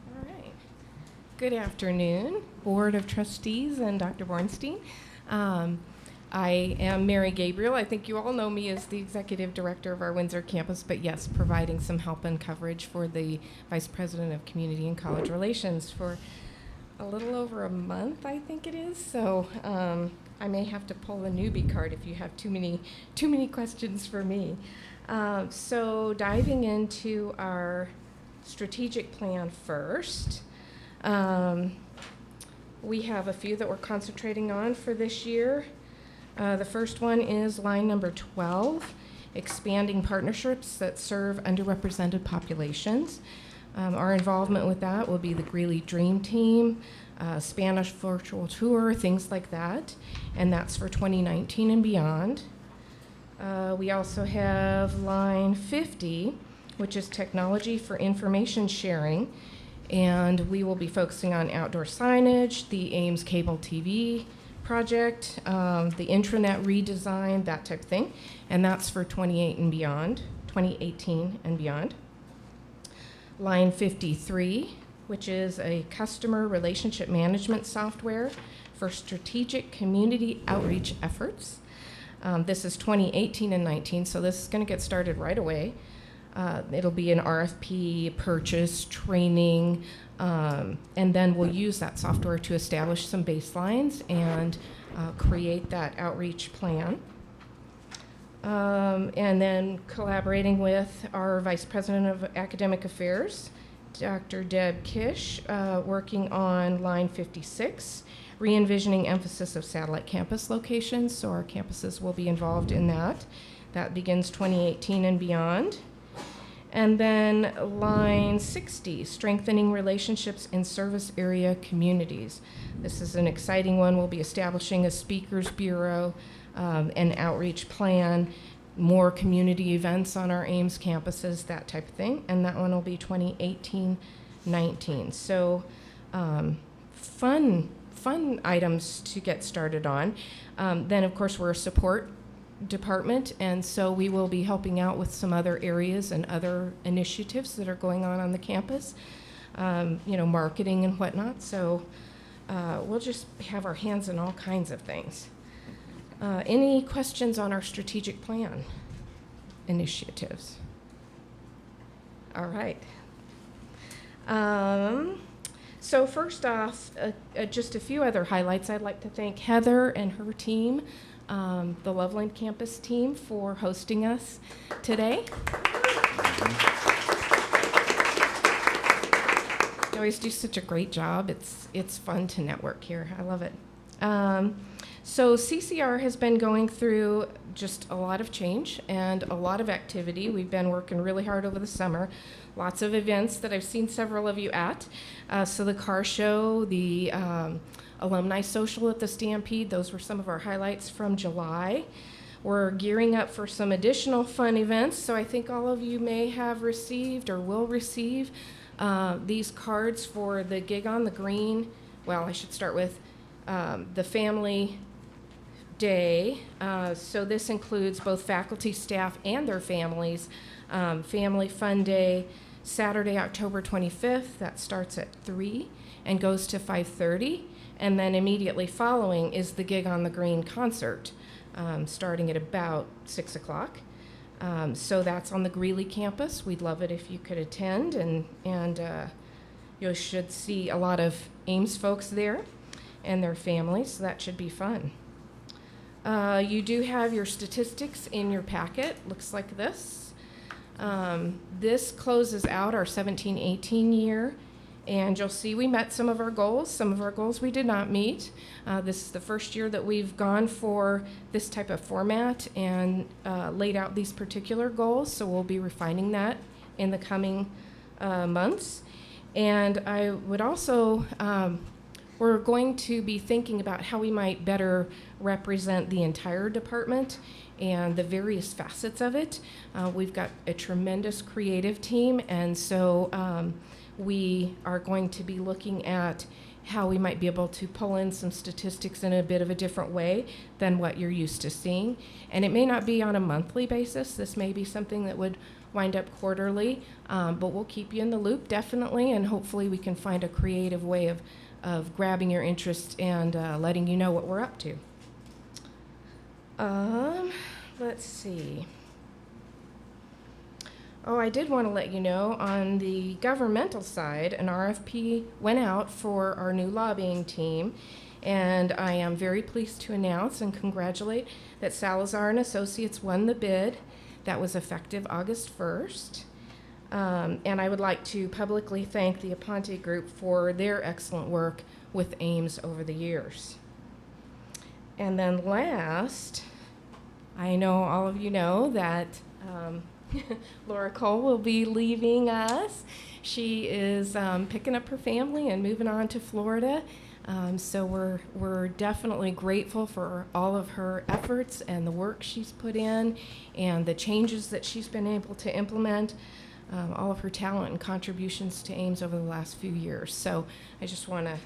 All right. Good afternoon, Board of Trustees and Dr. Bornstein. I am Mary Gabriel. I think you all know me as the Executive Director of our Windsor campus, but yes, providing some help and coverage for the Vice President of Community and College Relations for a little over a month, I think it is. So I may have to pull a newbie card if you have too many questions for me. So diving into our strategic plan first, we have a few that we're concentrating on for this year. The first one is line number 12, expanding partnerships that serve underrepresented populations. Our involvement with that will be the Greeley Dream Team, Spanish virtual tour, things like that, and that's for 2019 and beyond. We also have line 50, which is technology for information sharing, and we will be focusing on outdoor signage, the Ames cable TV project, the intranet redesign, that type of thing, and that's for 2018 and beyond. Line 53, which is a customer relationship management software for strategic community outreach efforts. This is 2018 and 19, so this is going to get started right away. It'll be an RFP, purchase, training, and then we'll use that software to establish some baselines and create that outreach plan. And then collaborating with our Vice President of Academic Affairs, Dr. Deb Kish, working on line 56, re-envisioning emphasis of satellite campus locations, so our campuses will be involved in that. That begins 2018 and beyond. And then line 60, strengthening relationships in service area communities. This is an exciting one. We'll be establishing a speakers bureau, an outreach plan, more community events on our Ames campuses, that type of thing. And that one will be 2018-19. So fun items to get started on. Then, of course, we're a support department, and so we will be helping out with some other areas and other initiatives that are going on the campus, marketing and whatnot. So we'll just have our hands in all kinds of things. Any questions on our strategic plan initiatives? All right. So first off, just a few other highlights. I'd like to thank Heather and her team, the Loveland campus team, for hosting us today. They always do such a great job. It's fun to network here. I love it. So CCR has been going through just a lot of change and a lot of activity. We've been working really hard over the summer. Lots of events that I've seen several of you at. So the car show, the alumni social at the Stampede, those were some of our highlights from July. We're gearing up for some additional fun events, so I think all of you may have received or will receive these cards for the Gig on the Green. Well, I should start with the Family Day. So this includes both faculty, staff, and their families. Family Fun Day, Saturday, October 25th. That starts at 3 and goes to 5:30. And then immediately following is the Gig on the Green concert, starting at about 6 o'clock. So that's on the Greeley campus. We'd love it if you could attend, and you should see a lot of Ames folks there and their families, so that should be fun. You do have your statistics in your packet. Looks like this. This closes out our 17-18 year, and you'll see we met some of our goals. Some of our goals we did not meet. This is the first year that we've gone for this type of format and laid out these particular goals, so we'll be refining that in the coming months. And I would also, we're going to be thinking about how we might better represent the entire department and the various facets of it. We've got a tremendous creative team, and so we are going to be looking at how we might be able to pull in some statistics in a bit of a different way than what you're used to seeing. And it may not be on a monthly basis. This may be something that would wind up quarterly, but we'll keep you in the loop definitely, and hopefully we can find a creative way of grabbing your interest and letting you know what we're up to. Let's see. Oh, I did want to let you know, on the governmental side, an RFP went out for our new lobbying team, and I am very pleased to announce and congratulate that Salazar and Associates won the bid. That was effective August 1st. And I would like to publicly thank the Aponte Group for their excellent work with Ames over the years. And then last, I know all of you know that Laura Cole will be leaving us. She is picking up her family and moving on to Florida. So we're definitely grateful for all of her efforts and the work she's put in and the changes that she's been able to implement, all of her talent and contributions to Ames over the last few years. So I just want to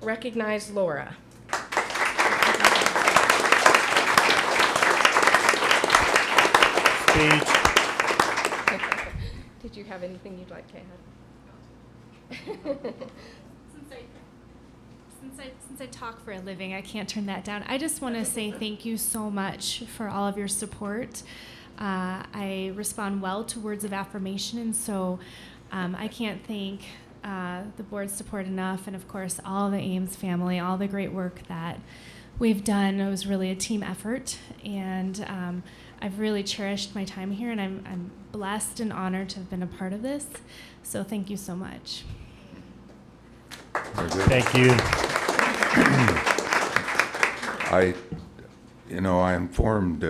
recognize Laura. Speech. Did you have anything you'd like to add? Since I talk for a living, I can't turn that down. I just want to say thank you so much for all of your support. I respond well to words of affirmation, and so I can't thank the board's support enough, and of course all the Ames family, all the great work that we've done. It was really a team effort, and I've really cherished my time here, and I'm blessed and honored to have been a part of this. So thank you so much. Thank you. I informed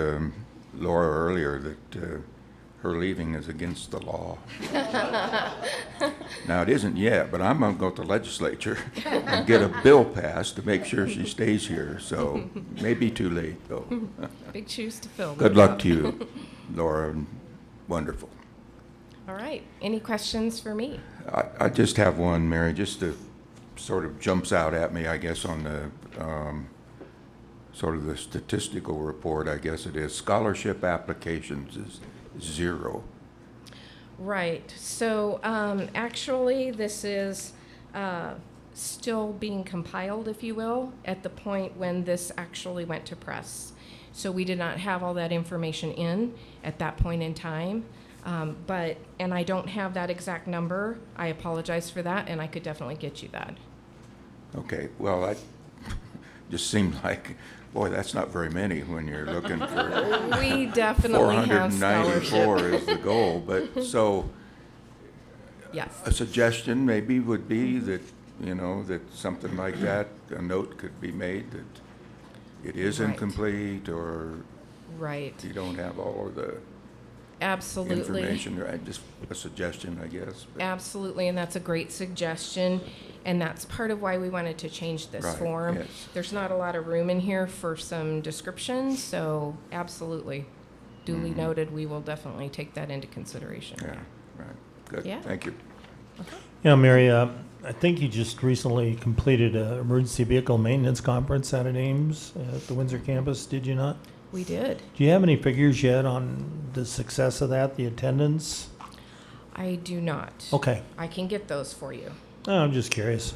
Laura earlier that her leaving is against the law. Now, it isn't yet, but I'm going to go to the legislature and get a bill passed to make sure she stays here. So maybe too late, though. Big shoes to fill. Good luck to you, Laura. Wonderful. All right. Any questions for me? I just have one, Mary, just to sort of jumps out at me, I guess, on the sort of the statistical report, I guess it is. Scholarship applications is 0. Right. So actually, this is still being compiled, if you will, at the point when this actually went to press. So we did not have all that information in at that point in time. And I don't have that exact number. I apologize for that, and I could definitely get you that. Okay. Well, that just seemed like, boy, that's not very many when you're looking for. We definitely have 494 scholarship. is the goal, but so. Yes. A suggestion maybe would be that, that something like that, a note could be made that it is Right. incomplete, or Right. you don't have all of the. Absolutely. information, right? Just a suggestion, I guess. but- Absolutely, and that's a great suggestion, and that's part of why we wanted to change this Right, form. yes. There's not a lot of room in here for some descriptions, so absolutely. Duly Mhm. noted, we will definitely take that into consideration. Yeah, right. Good. Yeah. Thank you. Yeah, Mary, I think you just recently completed an emergency vehicle maintenance conference out at Ames at the Windsor campus, did you not? We did. Do you have any figures yet on the success of that, the attendance? I do not. Okay. I can get those for you. Oh, I'm just curious.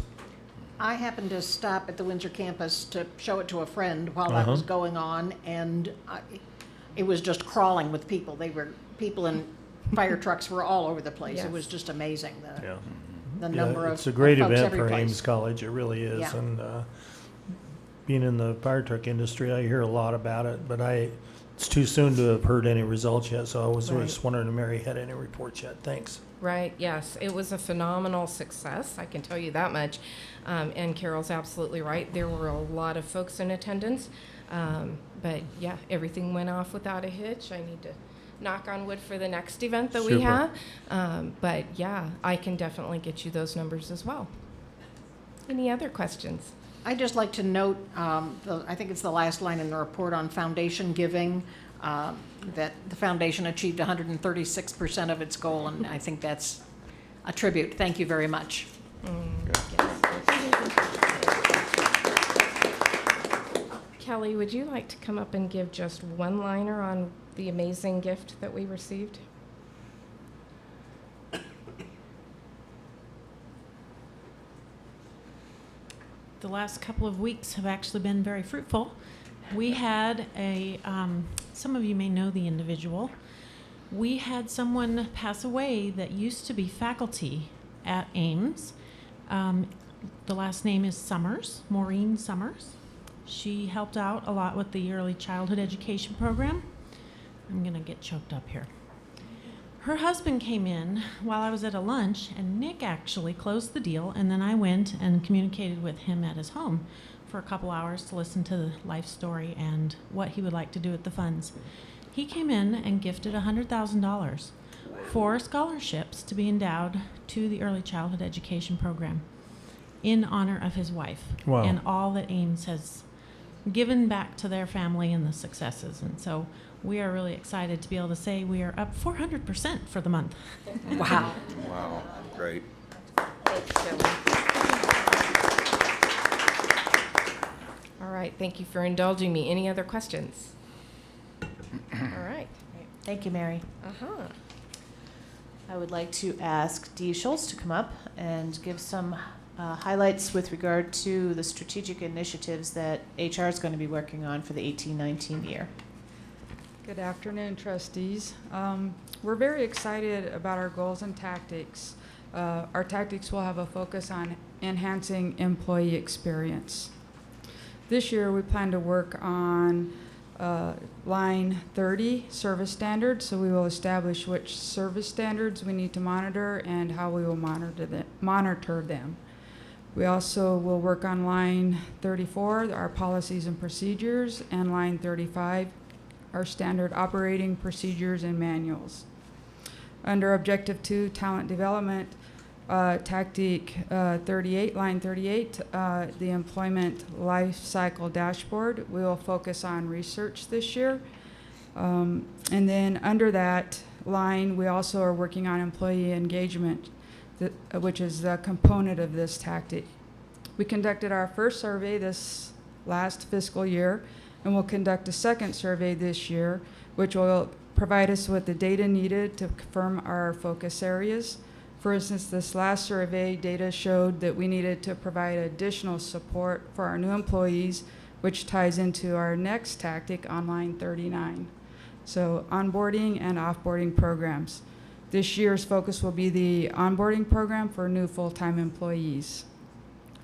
I happened to stop at the Windsor campus to show it to a friend while that was going on, and it was just crawling with people. People in fire trucks were all over the place. Yes. It was just amazing, Yeah. the number of It's a great folks event every for place. Ames College, it really is. Yeah. And being in the fire truck industry, I hear a lot about it, but it's too soon to have heard any results yet, so I was Right. just wondering if Mary had any reports yet. Thanks. Right, yes. It was a phenomenal success, I can tell you that much. And Carol's absolutely right. There were a lot of folks in attendance. But yeah, everything went off without a hitch. I need to knock on wood for the next event that we Super. have. But yeah, I can definitely get you those numbers as well. Any other questions? I'd just like to note, I think it's the last line in the report on foundation giving, that the foundation achieved 136% of its goal, and I think that's a tribute. Thank you very much. Kelly, would you like to come up and give just one liner on the amazing gift that we received? The last couple of weeks have actually been very fruitful. We had some of you may know the individual. We had someone pass away that used to be faculty at Ames. The last name is Summers, Maureen Summers. She helped out a lot with the early childhood education program. I'm gonna get choked up here. Her husband came in while I was at a lunch, and Nick actually closed the deal, and then I went and communicated with him at his home for a couple hours to listen to the life story and what he would like to do with the funds. He came in and gifted $100,000 for scholarships to be endowed to the early childhood education program in honor of his wife. Wow. And all that Ames has given back to their family and the successes. And so we are really excited to be able to say we are up 400% for the month. Wow. Wow, great. All right, thank you for indulging me. Any other questions? All right. Thank you, Mary. Uh-huh. I would like to ask Dee Schultz to come up and give some highlights with regard to the strategic initiatives that HR is going to be working on for the 18-19 year. Good afternoon, trustees. We're very excited about our goals and tactics. Our tactics will have a focus on enhancing employee experience. This year, we plan to work on line 30, service standards. So we will establish which service standards we need to monitor and how we will monitor them. We also will work on line 34, our policies and procedures, and line 35, our standard operating procedures and manuals. Under Objective 2, Talent Development, Tactic 38, line 38, the Employment Life Cycle Dashboard, we will focus on research this year. And then under that line, we also are working on employee engagement, which is a component of this tactic. We conducted our first survey this last fiscal year, and we'll conduct a second survey this year, which will provide us with the data needed to confirm our focus areas. For instance, this last survey data showed that we needed to provide additional support for our new employees, which ties into our next tactic on line 39. So onboarding and offboarding programs. This year's focus will be the onboarding program for new full-time employees.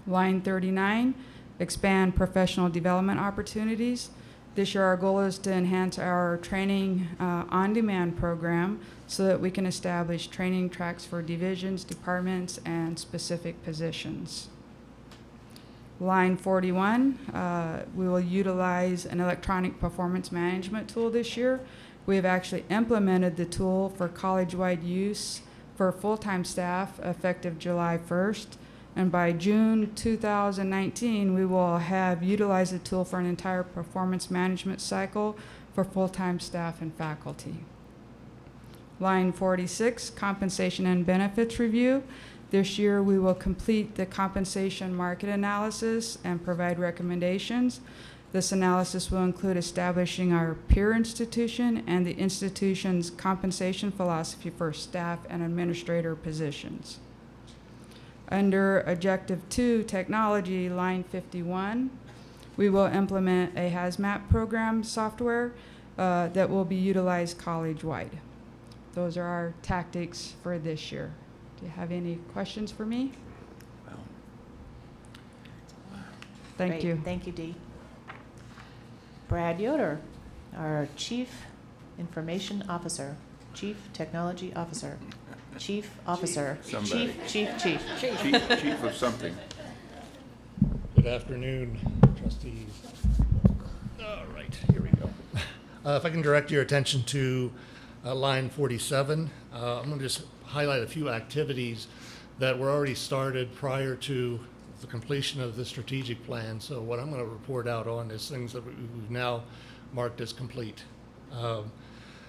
Line 39, expand professional development opportunities. This year our goal is to enhance our training on-demand program so that we can establish training tracks for divisions, departments, and specific positions. Line 41, we will utilize an electronic performance management tool this year, We have actually implemented the tool for college-wide use for full-time staff effective July 1st. And by June 2019, we will have utilized the tool for an entire performance management cycle for full-time staff and faculty. Line 46, compensation and benefits review. This year, we will complete the compensation market analysis and provide recommendations. This analysis will include establishing our peer institution and the institution's compensation philosophy for staff and administrator positions. Under Objective 2, Technology, line 51, we will implement a HAZMAT program software that will be utilized college-wide. Those are our tactics for this year. Do you have any questions for me? Thank Great. you. Thank you, Dee. Brad Yoder, our Chief Information Officer, Chief Technology Officer, Chief Officer, Somebody. Chief of something. Good afternoon, trustees. All right, here we go. If I can direct your attention to line 47, I'm going to just highlight a few activities that were already started prior to the completion of the strategic plan. So what I'm going to report out on is things that we've now marked as complete.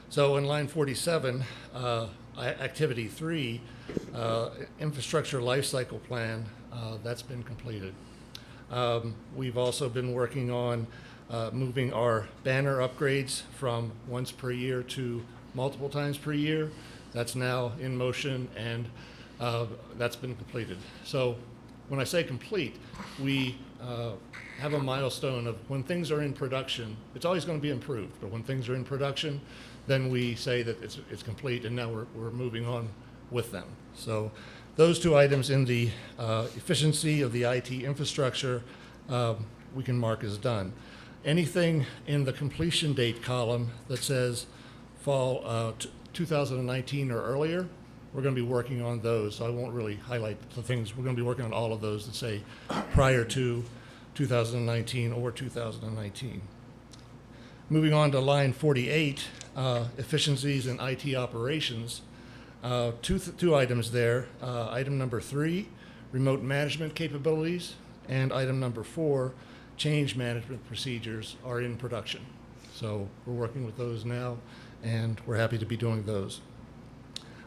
So in line 47, activity 3, infrastructure lifecycle plan, that's been completed. We've also been working on moving our banner upgrades from once per year to multiple times per year. That's now in motion, and that's been completed. So when I say complete, we have a milestone of when things are in production. It's always going to be improved, but when things are in production, then we say that it's complete, and now we're moving on with them. So those two items in the efficiency of the IT infrastructure, we can mark as done. Anything in the completion date column that says fall 2019 or earlier, we're going to be working on those. So I won't really highlight the things. We're going to be working on all of those that say prior to 2019 or 2019. Moving on to line 48, efficiencies in IT operations. Two items there. Item number 3, remote management capabilities, and item number 4, change management procedures are in production. So we're working with those now, and we're happy to be doing those.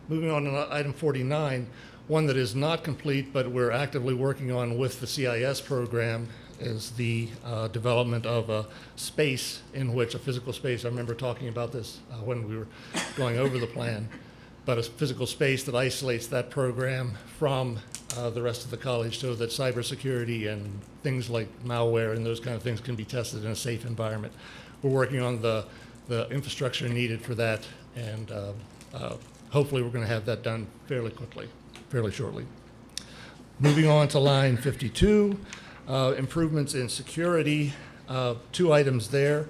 Moving on to item 49, one that is not complete, but we're actively working on with the CIS program, is the development of a space in which a physical space. I remember talking about this when we were going over the plan, but a physical space that isolates that program from the rest of the college so that cybersecurity and things like malware and those kind of things can be tested in a safe environment. We're working on the infrastructure needed for that, and hopefully we're going to have that done fairly shortly. Moving on to line 52, improvements in security, 2 items there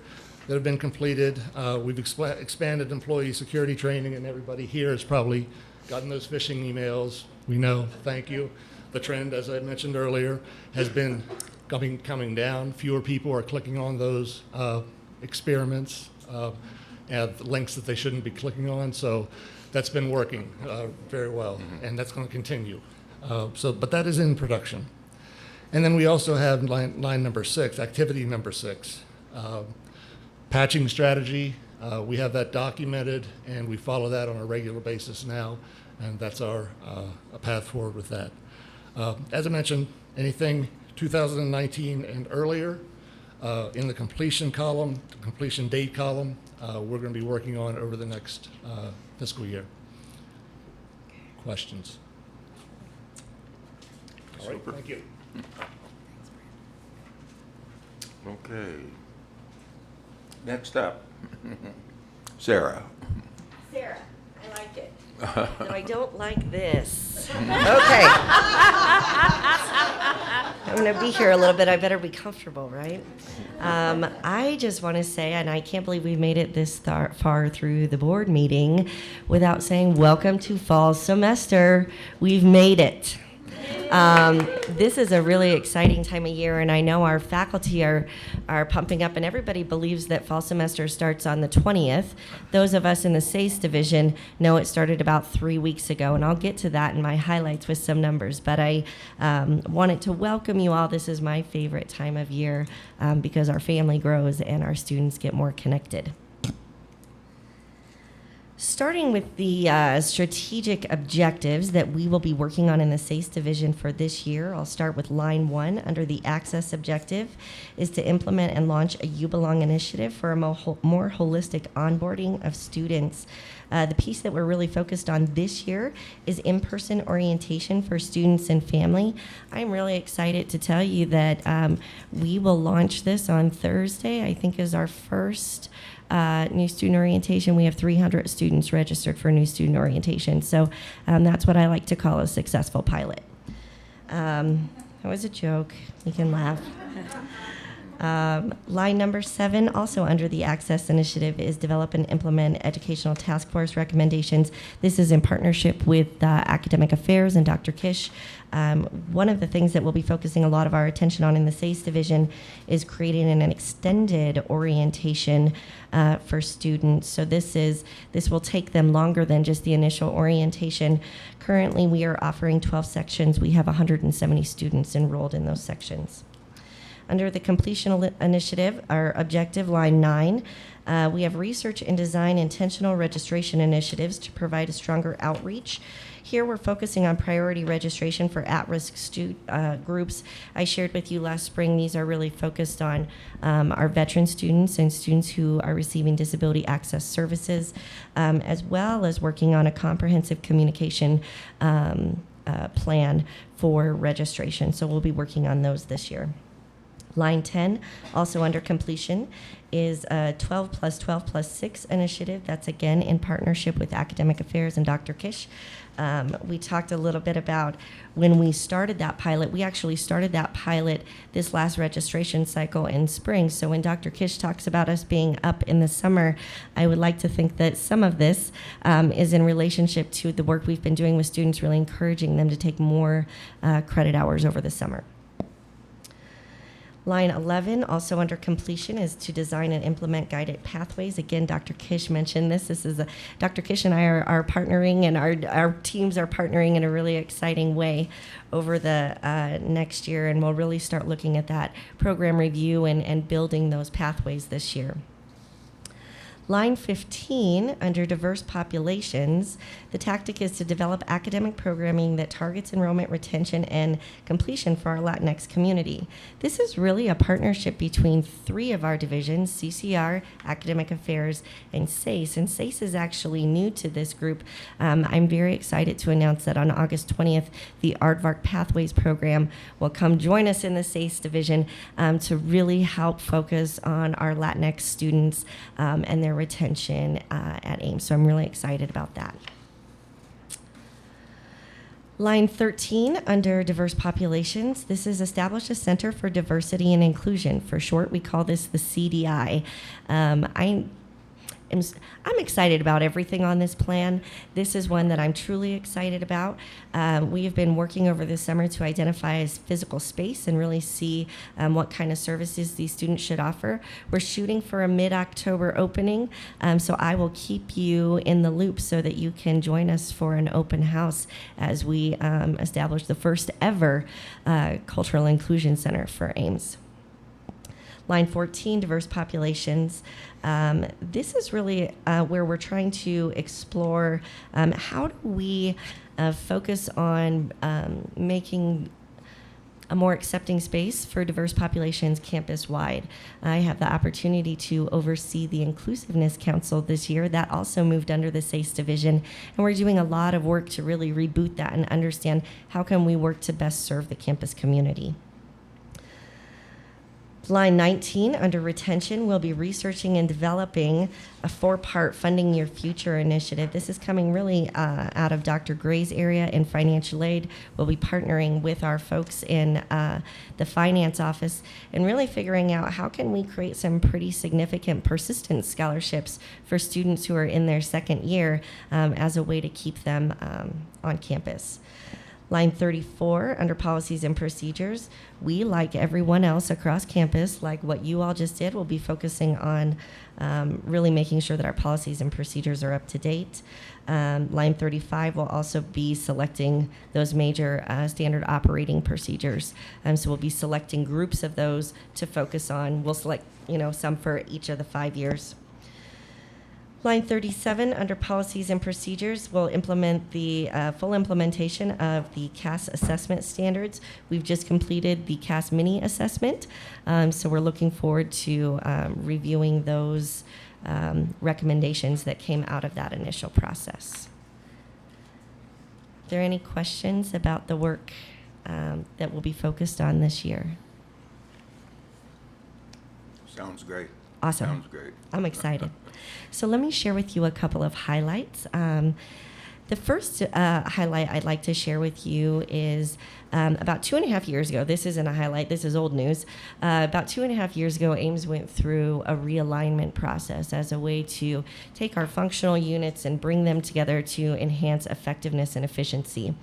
that have been completed. We've expanded employee security training, and everybody here has probably gotten those phishing emails. We know, thank you. The trend, as I mentioned earlier, has been coming down. Fewer people are clicking on those experiments and links that they shouldn't be clicking on. So that's been working very well, and that's going to continue. But that is in production. And then we also have line number 6, activity number 6, patching strategy. We have that documented, and we follow that on a regular basis now, and that's our a path forward with that. As I mentioned, anything 2019 and earlier in the completion column, the completion date column, we're going to be working on over the next fiscal year. Questions? All right, thank you. Okay. Next up, Sarah. Sarah, I like it. No, I don't like this. Okay. I'm going to be here a little bit. I better be comfortable, right? I just want to say, and I can't believe we've made it this far through the board meeting without saying welcome to fall semester. We've made it. This is a really exciting time of year, and I know our faculty are pumping up, and everybody believes that fall semester starts on the 20th. Those of us in the SACE division know it started about 3 weeks ago, and I'll get to that in my highlights with some numbers, but I wanted to welcome you all. This is my favorite time of year because our family grows and our students get more connected. Starting with the strategic objectives that we will be working on in the SACE division for this year, I'll start with line 1 under the access objective is to implement and launch a You Belong initiative for a more holistic onboarding of students. The piece that we're really focused on this year is in-person orientation for students and family. I'm really excited to tell you that we will launch this on Thursday, I think is our first new student orientation. We have 300 students registered for new student orientation. So that's what I like to call a successful pilot. That was a joke. You can laugh. Line number 7, also under the Access Initiative, is develop and implement educational task force recommendations. This is in partnership with Academic Affairs and Dr. Kish. One of the things that we'll be focusing a lot of our attention on in the SACE division is creating an extended orientation for students. So this will take them longer than just the initial orientation. Currently, we are offering 12 sections. We have 170 students enrolled in those sections. Under the completion initiative, our objective, line 9, we have research and design intentional registration initiatives to provide a stronger outreach. Here we're focusing on priority registration for at-risk groups. I shared with you last spring, these are really focused on our veteran students and students who are receiving disability access services, as well as working on a comprehensive communication plan for registration. So we'll be working on those this year. Line 10, also under completion, is a 12 plus 12 plus 6 initiative. That's again in partnership with Academic Affairs and Dr. Kish. We talked a little bit about when we started that pilot. We actually started that pilot this last registration cycle in spring. So when Dr. Kish talks about us being up in the summer, I would like to think that some of this is in relationship to the work we've been doing with students, really encouraging them to take more credit hours over the summer. Line 11, also under completion, is to design and implement guided pathways. Again, Dr. Kish mentioned this. Dr. Kish and I are partnering, and our teams are partnering in a really exciting way over the next year, and we'll really start looking at that program review and building those pathways this year. Line 15, under diverse populations, the tactic is to develop academic programming that targets enrollment, retention, and completion for our Latinx community. This is really a partnership between 3 of our divisions, CCR, Academic Affairs, and SACE. And SACE is actually new to this group. I'm very excited to announce that on August 20th, the Aardvark Pathways program will come join us in the SACE division to really help focus on our Latinx students and their retention at Ames. So I'm really excited about that. Line 13, under diverse populations, this is establish a Center for Diversity and Inclusion. For short, we call this the CDI. I'm excited about everything on this plan. This is one that I'm truly excited about. We have been working over the summer to identify a physical space and really see what kind of services these students should offer. We're shooting for a mid-October opening, so I will keep you in the loop so that you can join us for an open house as we establish the first ever Cultural Inclusion Center for Ames. Line 14, diverse populations. This is really where we're trying to explore how do we focus on making a more accepting space for diverse populations campus-wide. I have the opportunity to oversee the Inclusiveness Council this year. That also moved under the SACE division, and we're doing a lot of work to really reboot that and understand how can we work to best serve the campus community. Line 19, under retention, we'll be researching and developing a 4-part Funding Your Future initiative. This is coming really out of Dr. Gray's area in financial aid. We'll be partnering with our folks in the finance office and really figuring out how can we create some pretty significant persistence scholarships for students who are in their second year as a way to keep them on campus. Line 34, under policies and procedures, we, like everyone else across campus, like what you all just did, will be focusing on really making sure that our policies and procedures are up to date. Line 35 will also be selecting those major standard operating procedures. So we'll be selecting groups of those to focus on. We'll select, some for each of the 5 years. Line 37, under policies and procedures, will implement the full implementation of the CAS assessment standards. We've just completed the CAS mini assessment, so we're looking forward to reviewing those recommendations that came out of that initial process. Are there any questions about the work that will be focused on this year? Sounds great. Awesome. Sounds great. I'm excited. So let me share with you a couple of highlights. The first highlight I'd like to share with you is about 2.5 years ago. This isn't a highlight, this is old news. About 2.5 years ago, Ames went through a realignment process as a way to take our functional units and bring them together to enhance effectiveness and efficiency.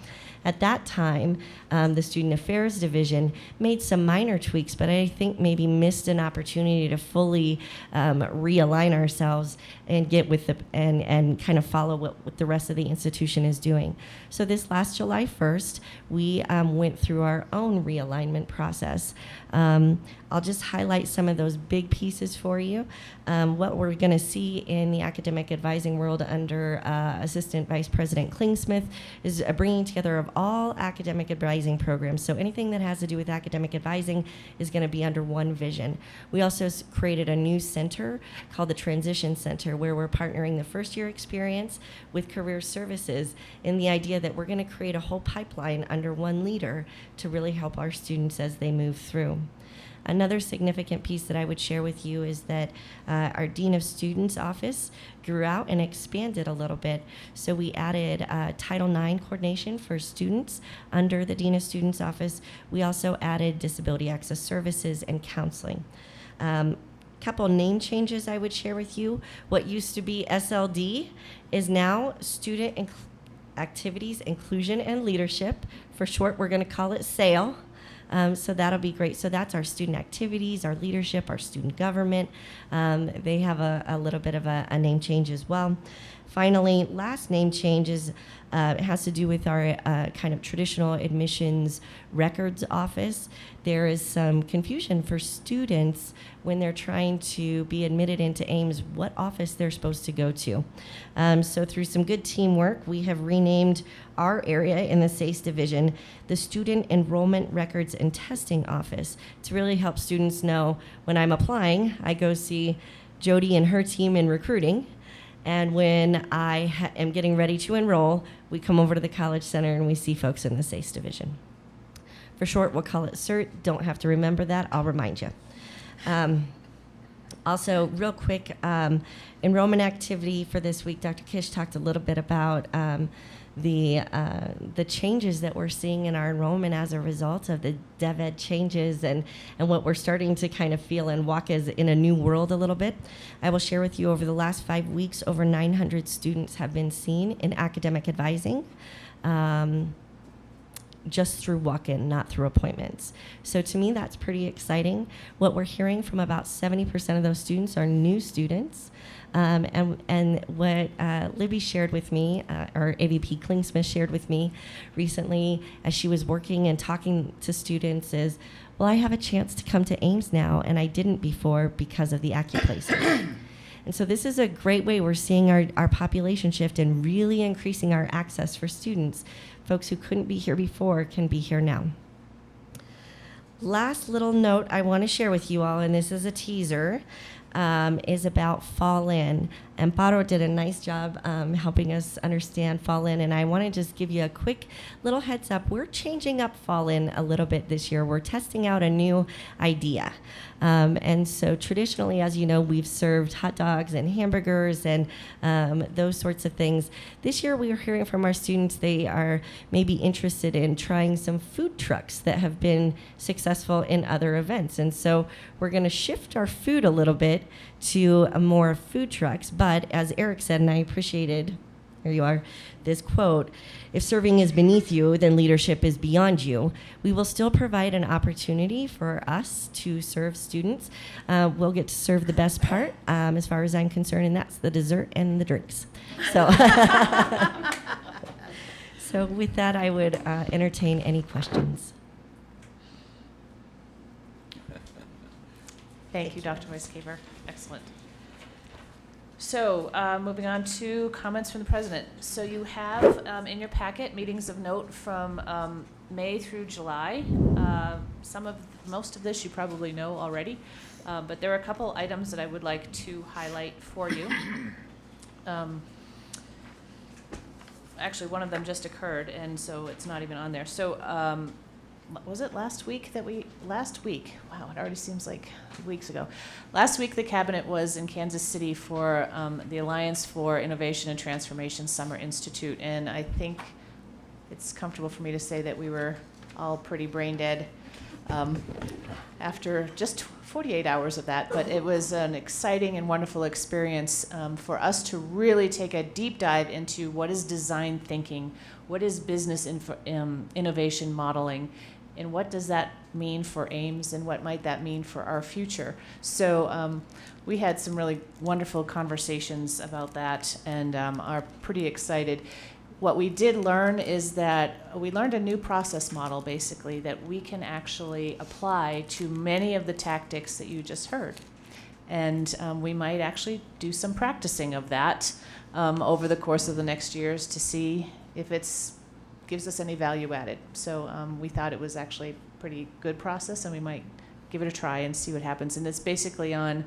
At that time, the Student Affairs Division made some minor tweaks, but I think maybe missed an opportunity to fully realign ourselves and get with and kind of follow what the rest of the institution is doing. So this last July 1st, we went through our own realignment process. I'll just highlight some of those big pieces for you. What we're going to see in the academic advising world under Assistant Vice President Klingsmith is a bringing together of all academic advising programs. So anything that has to do with academic advising is going to be under one vision. We also created a new center called the Transition Center, where we're partnering the first year experience with career services in the idea that we're going to create a whole pipeline under one leader to really help our students as they move through. Another significant piece that I would share with you is that our Dean of Students office grew out and expanded a little bit. So we added Title IX coordination for students under the Dean of Students office. We also added disability access services and counseling. Couple name changes I would share with you. What used to be SLD is now Student Activities, Inclusion, and Leadership. For short, we're going to call it SAIL. So that'll be great. So that's our student activities, our leadership, our student government. They have a little bit of a name change as well. Finally, last name change is, it has to do with our kind of traditional admissions records office. There is some confusion for students when they're trying to be admitted into Ames, what office they're supposed to go to. So through some good teamwork, we have renamed our area in the SACE division the Student Enrollment Records and Testing Office to really help students know when I'm applying, I go see Jody and her team in recruiting. And when I am getting ready to enroll, we come over to the College Center and we see folks in the SACE division. For short, we'll call it CERT. Don't have to remember that. I'll remind you. Also, real quick, enrollment activity for this week. Dr. Kish talked a little bit about the changes that we're seeing in our enrollment as a result of the DevEd changes and what we're starting to kind of feel and walk as in a new world a little bit. I will share with you over the last 5 weeks, over 900 students have been seen in academic advising. Just through walk-in, not through appointments. So to me, that's pretty exciting. What we're hearing from about 70% of those students are new students. And what Libby shared with me, or AVP Klingsmith shared with me recently as she was working and talking to students is, well, I have a chance to come to Ames now, and I didn't before because of the AccuPlaces. And so this is a great way we're seeing our population shift and really increasing our access for students. Folks who couldn't be here before can be here now. Last little note I want to share with you all, and this is a teaser, is about Fall In. Amparo did a nice job helping us understand Fall In, and I want to just give you a quick little heads up. We're changing up Fall In a little bit this year. We're testing out a new idea. And so traditionally, as you know, we've served hot dogs and hamburgers and those sorts of things. This year, we are hearing from our students they are maybe interested in trying some food trucks that have been successful in other events. And so we're going to shift our food a little bit to more food trucks. But as Eric said, and I appreciated here you are, this quote, "If serving is beneath you, then leadership is beyond you." We will still provide an opportunity for us to serve students. We'll get to serve the best part, as far as I'm concerned, and that's the dessert and the drinks. So, so with that, I would entertain any questions. Thank you, Dr. Weisskaver. Excellent. So, moving on to comments from the president. So you have in your packet meetings of note from May through July. Most of this you probably know already, but there are a couple items that I would like to highlight for you. Actually, one of them just occurred, and so it's not even on there. So, was it last week? Wow, it already seems like weeks ago. Last week, the cabinet was in Kansas City for the Alliance for Innovation and Transformation Summer Institute, and I think it's comfortable for me to say that we were all pretty brain dead after just 48 hours of that, but it was an exciting and wonderful experience for us to really take a deep dive into what is design thinking, what is business innovation modeling, and what does that mean for Ames, and what might that mean for our future. So we had some really wonderful conversations about that, and are pretty excited. What we did learn is that we learned a new process model, basically, that we can actually apply to many of the tactics that you just heard. And we might actually do some practicing of that over the course of the next years to see if it's gives us any value added. So we thought it was actually a pretty good process, and we might give it a try and see what happens. And it's basically on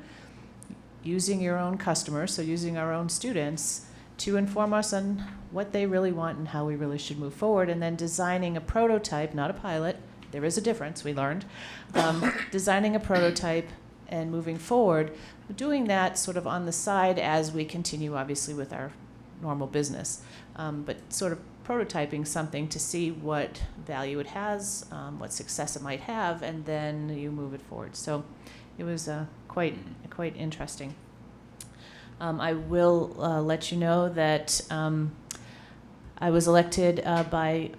using your own customers, so using our own students, to inform us on what they really want and how we really should move forward, and then designing a prototype, not a pilot. There is a difference, we learned. Designing a prototype and moving forward, doing that sort of on the side as we continue, obviously, with our normal business, but sort of prototyping something to see what value it has, what success it might have, and then you move it forward. So it was quite interesting. I will let you know that I was elected by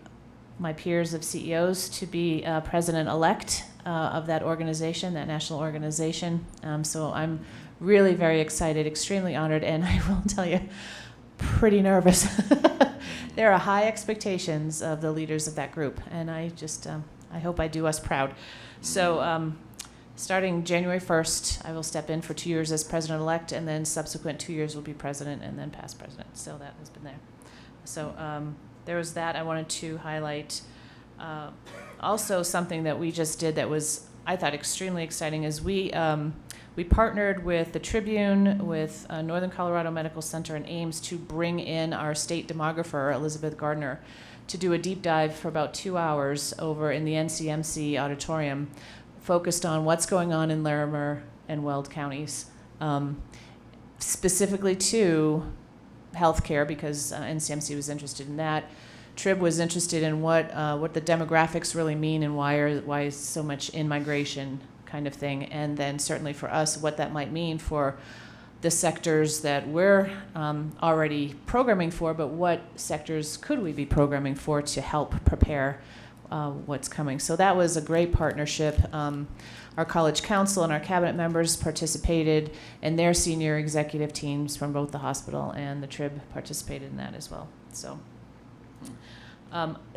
my peers of CEOs to be president-elect of that organization, that national organization. So I'm really very excited, extremely honored, and I will tell you, pretty nervous. There are high expectations of the leaders of that group, and I just, I hope I do us proud. So starting January 1st, I will step in for 2 years as president-elect, and then subsequent 2 years will be president and then past president. So that has been there. So there was that I wanted to highlight. Also, something that we just did that was, I thought, extremely exciting is we partnered with the Tribune, with Northern Colorado Medical Center and Ames to bring in our state demographer, Elizabeth Gardner, to do a deep dive for about 2 hours over in the NCMC auditorium, focused on what's going on in Larimer and Weld counties, specifically to healthcare, because NCMC was interested in that. Trib was interested in what the demographics really mean and why is so much in-migration kind of thing, and then certainly for us what that might mean for the sectors that we're already programming for, but what sectors could we be programming for to help prepare what's coming. So that was a great partnership. Our college council and our cabinet members participated, and their senior executive teams from both the hospital and the Trib participated in that as well. So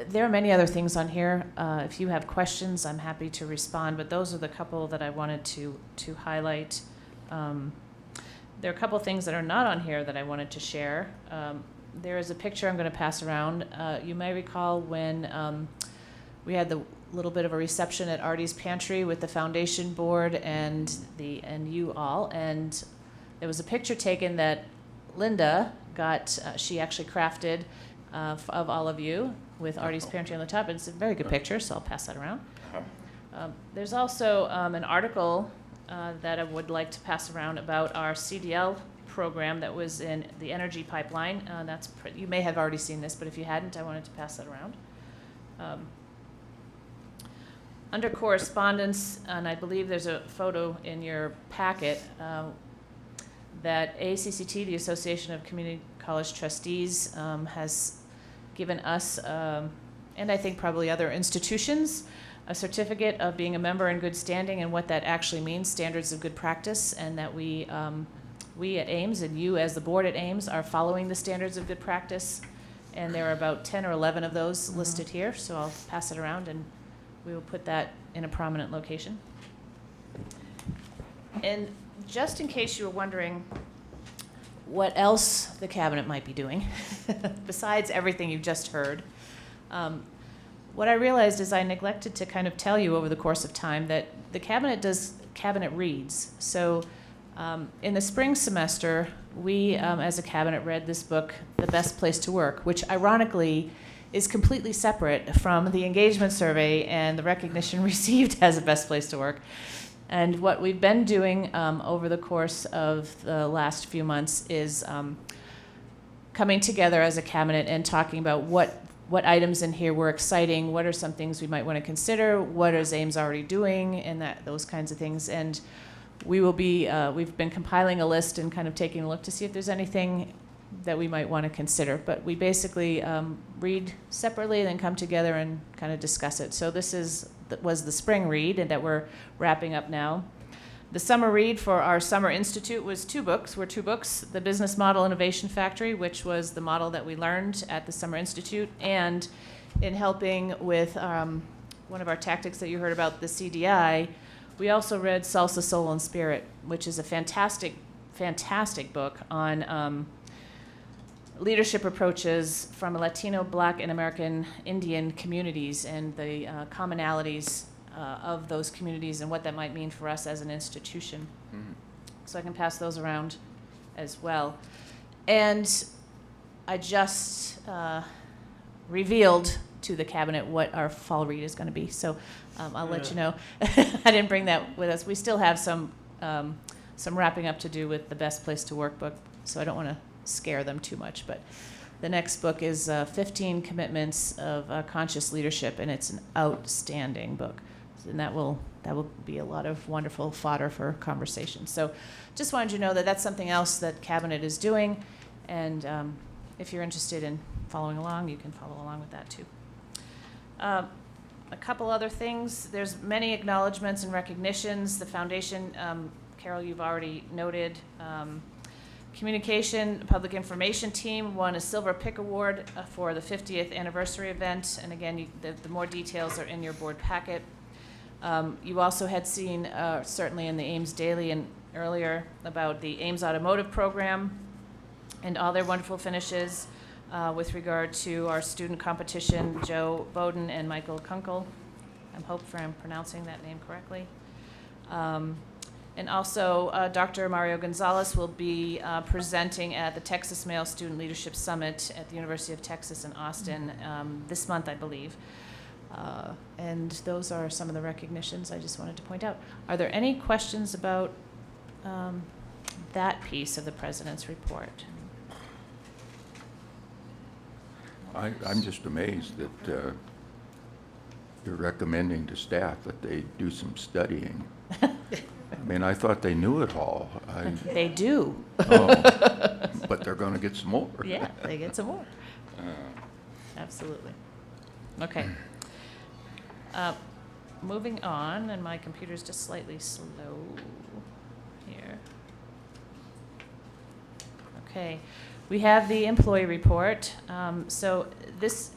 there are many other things on here. If you have questions, I'm happy to respond, but those are the couple that I wanted to highlight. There are a couple things that are not on here that I wanted to share. There is a picture I'm going to pass around. You may recall when we had the little bit of a reception at Artie's Pantry with the foundation board and you all, and there was a picture taken that Linda got. She actually crafted of all of you with Artie's Pantry on the top. It's a very good picture, so I'll pass that around. There's also an article that I would like to pass around about our CDL program that was in the energy pipeline. You may have already seen this, but if you hadn't, I wanted to pass that around. Under correspondence, and I believe there's a photo in your packet, that ACCT, the Association of Community College Trustees has given us, and I think probably other institutions, a certificate of being a member in good standing and what that actually means, standards of good practice, and that we at Ames and you as the board at Ames are following the standards of good practice. And there are about 10 or 11 of those listed here, so I'll pass it around and we will put that in a prominent location. And just in case you were wondering what else the cabinet might be doing, besides everything you've just heard, what I realized is I neglected to kind of tell you over the course of time that the cabinet does cabinet reads. So in the spring semester, we as a cabinet read this book, The Best Place to Work, which ironically is completely separate from the engagement survey and the recognition received as a best place to work. And what we've been doing over the course of the last few months is coming together as a cabinet and talking about what items in here were exciting, what are some things we might want to consider, what is Ames already doing, and those kinds of things. And we will be, we've been compiling a list and kind of taking a look to see if there's anything that we might want to consider. But we basically read separately and then come together and kind of discuss it. So this was the spring read, and that we're wrapping up now. The summer read for our Summer Institute was two books. The Business Model Innovation Factory, which was the model that we learned at the Summer Institute, and in helping with one of our tactics that you heard about, the CDI, we also read Salsa, Soul, and Spirit, which is a fantastic, fantastic book on leadership approaches from Latino, Black, and American Indian communities and the commonalities of those communities and what that might mean for us as an institution. Mm-hmm. So I can pass those around as well. And I just revealed to the cabinet what our fall read is going to be. So I'll let you know. I didn't bring that with us. We still have some wrapping up to do with the Best Place to Work book, so I don't want to scare them too much. But the next book is 15 Commitments of Conscious Leadership, and it's an outstanding book. And that will be a lot of wonderful fodder for conversation. So just wanted you to know that that's something else that Cabinet is doing. And if you're interested in following along, you can follow along with that too. A couple other things. There's many acknowledgments and recognitions. The foundation, Carol, you've already noted. Communication Public Information Team won a Silver Pick Award for the 50th anniversary event. And again, the more details are in your board packet. You also had seen, certainly in the Ames Daily and earlier, about the Ames Automotive Program and all their wonderful finishes with regard to our student competition, Joe Bowden and Michael Kunkel. I hope I'm pronouncing that name correctly. And also, Dr. Mario Gonzalez will be presenting at the Texas Male Student Leadership Summit at the University of Texas in Austin this month, I believe. And those are some of the recognitions I just wanted to point out. Are there any questions about that piece of the President's report? I'm just amazed that you're recommending to staff that they do some studying. I mean, I thought they knew it all. They do. But they're going to get some more. Yeah, they get some more. Absolutely. Okay. Moving on, and my computer's just slightly slow here. Okay. We have the employee report. So this,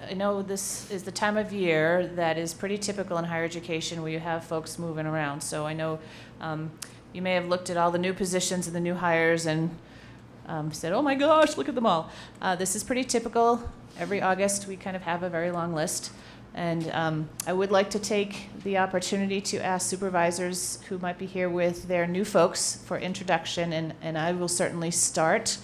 I know this is the time of year that is pretty typical in higher education where you have folks moving around. So I know you may have looked at all the new positions and the new hires and said, oh my gosh, look at them all. This is pretty typical. Every August we kind of have a very long list. And I would like to take the opportunity to ask supervisors who might be here with their new folks for introduction, and I will certainly start.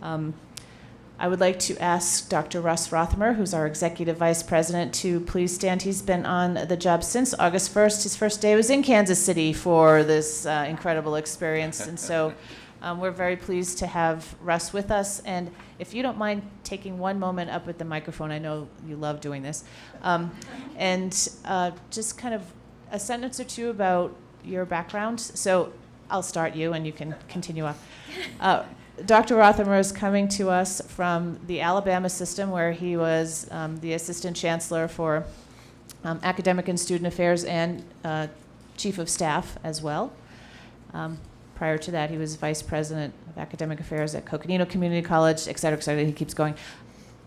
I would like to ask Dr. Russ Rothmer, who's our Executive Vice President, to please stand. He's been on the job since August 1st. His first day was in Kansas City for this incredible experience. And so we're very pleased to have Russ with us. And if you don't mind taking one moment up at the microphone, I know you love doing this, and just kind of a sentence or two about your background. So I'll start you and you can continue off. Dr. Rothermer is coming to us from the Alabama system, where he was the assistant chancellor for academic and student affairs and chief of staff as well. Prior to that, he was vice president of academic affairs at Coconino Community College, et cetera, et cetera. He keeps going.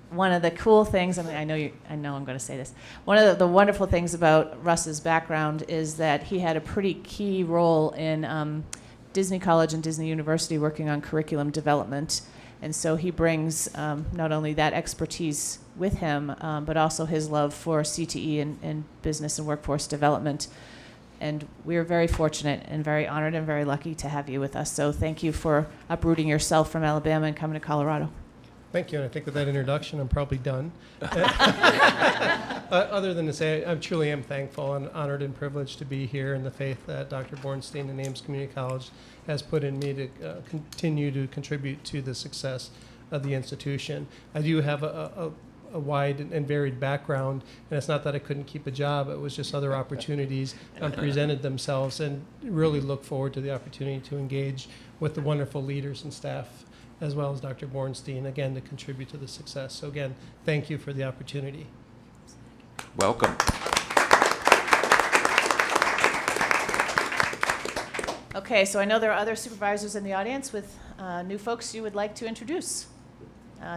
One of the cool things, I know I'm going to say this. One of the wonderful things about Russ's background is that he had a pretty key role in Disney College and Disney University working on curriculum development. And so he brings not only that expertise with him, but also his love for CTE and business and workforce development. And we're very fortunate and very honored and very lucky to have you with us. So thank you for uprooting yourself from Alabama and coming to Colorado. Thank you, and I think with that introduction, I'm probably done. Other than to say, I truly am thankful and honored and privileged to be here, and the faith that Dr. Bornstein and Ames Community College has put in me to continue to contribute to the success of the institution. I do have a wide and varied background, and it's not that I couldn't keep a job, it was just other opportunities presented themselves, and really look forward to the opportunity to engage with the wonderful leaders and staff, as well as Dr. Bornstein, again, to contribute to the success. So again, thank you for the opportunity. Welcome. Okay, so I know there are other supervisors in the audience with new folks you would like to introduce.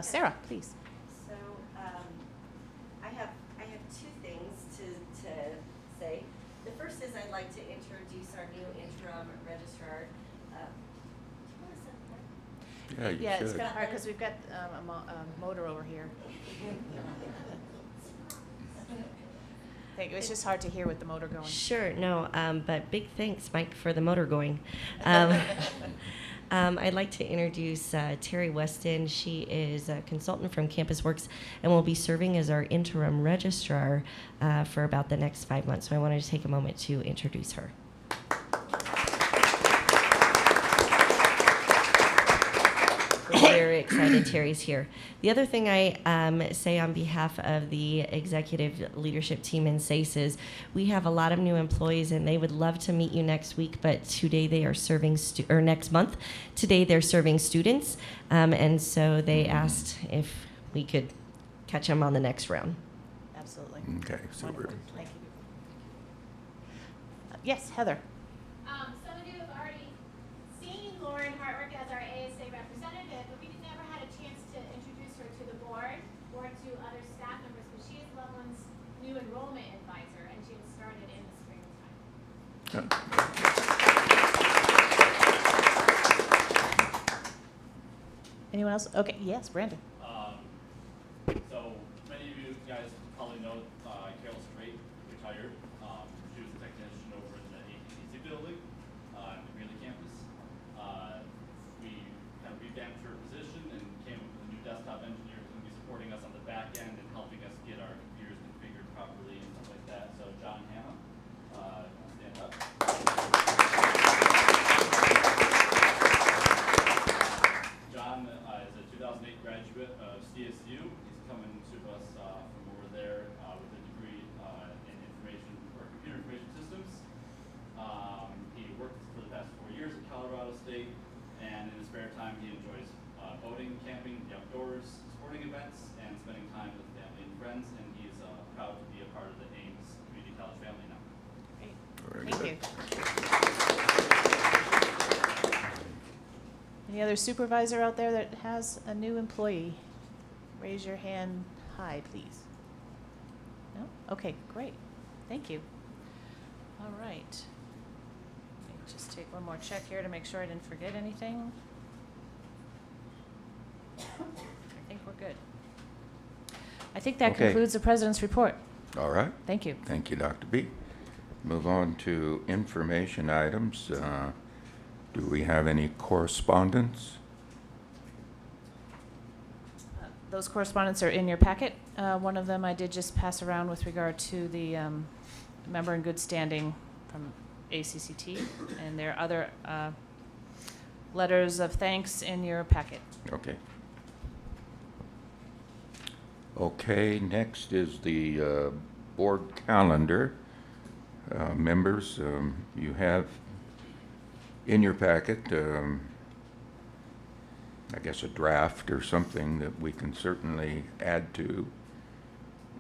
Sarah, please. So I have two things to say. The first is I'd like to introduce our new interim registrar. Yeah, you Yeah, it's should. kind of hard because we've got a motor over here. Thank you. It's just hard to hear with the motor going. Sure, no, but big thanks, Mike, for the motor going. I'd like to introduce Terry Weston. She is a consultant from Campus Works and will be serving as our interim registrar for about the next 5 months. So I wanted to take a moment to introduce her. We're very excited Terry's here. The other thing I say on behalf of the executive leadership team in SACE is we have a lot of new employees, and they would love to meet you next week, but today they are serving, or next month, today they're serving students, and so they asked if we could catch them on the next round. Absolutely. Okay, super. Wonderful. Thank you. Yes, Heather. Some of you have already seen Lauren Hartwick as our ASA representative, but we never had a chance to introduce her to the board or to other staff members, but she is Loveland's new enrollment advisor, and she was started in the springtime. Anyone else? Okay, yes, Brandon. So many of you guys probably know Carol Strait, retired. She was a technician over in the ACC building on the Greeley campus. We kind of revamped her position and came up with a new desktop engineer who's going to be supporting us on the back end and helping us get our computers configured properly and stuff like that. So John Hanna, stand up. John is a 2008 graduate of CSU. He's coming to us from over there with a degree in information or computer information systems. He worked for the past 4 years at Colorado State, and in his spare time he enjoys boating, camping, the outdoors, sporting events, and spending time with family and friends, and he's proud to be a part of the Ames Community College family now. Great. Thank you. Any other supervisor out there that has a new employee? Raise your hand high, please. No? Okay, great. Thank you. All right. Let me just take one more check here to make sure I didn't forget anything. I think we're good. I think that Okay. concludes the president's report. All right. Thank you. Thank you, Dr. B. Move on to information items. Do we have any correspondence? Those correspondence are in your packet. One of them I did just pass around with regard to the member in good standing from ACCT, and there are other letters of thanks in your packet. Okay. Okay, next is the board calendar. Members, you have in your packet I guess, a draft or something that we can certainly add to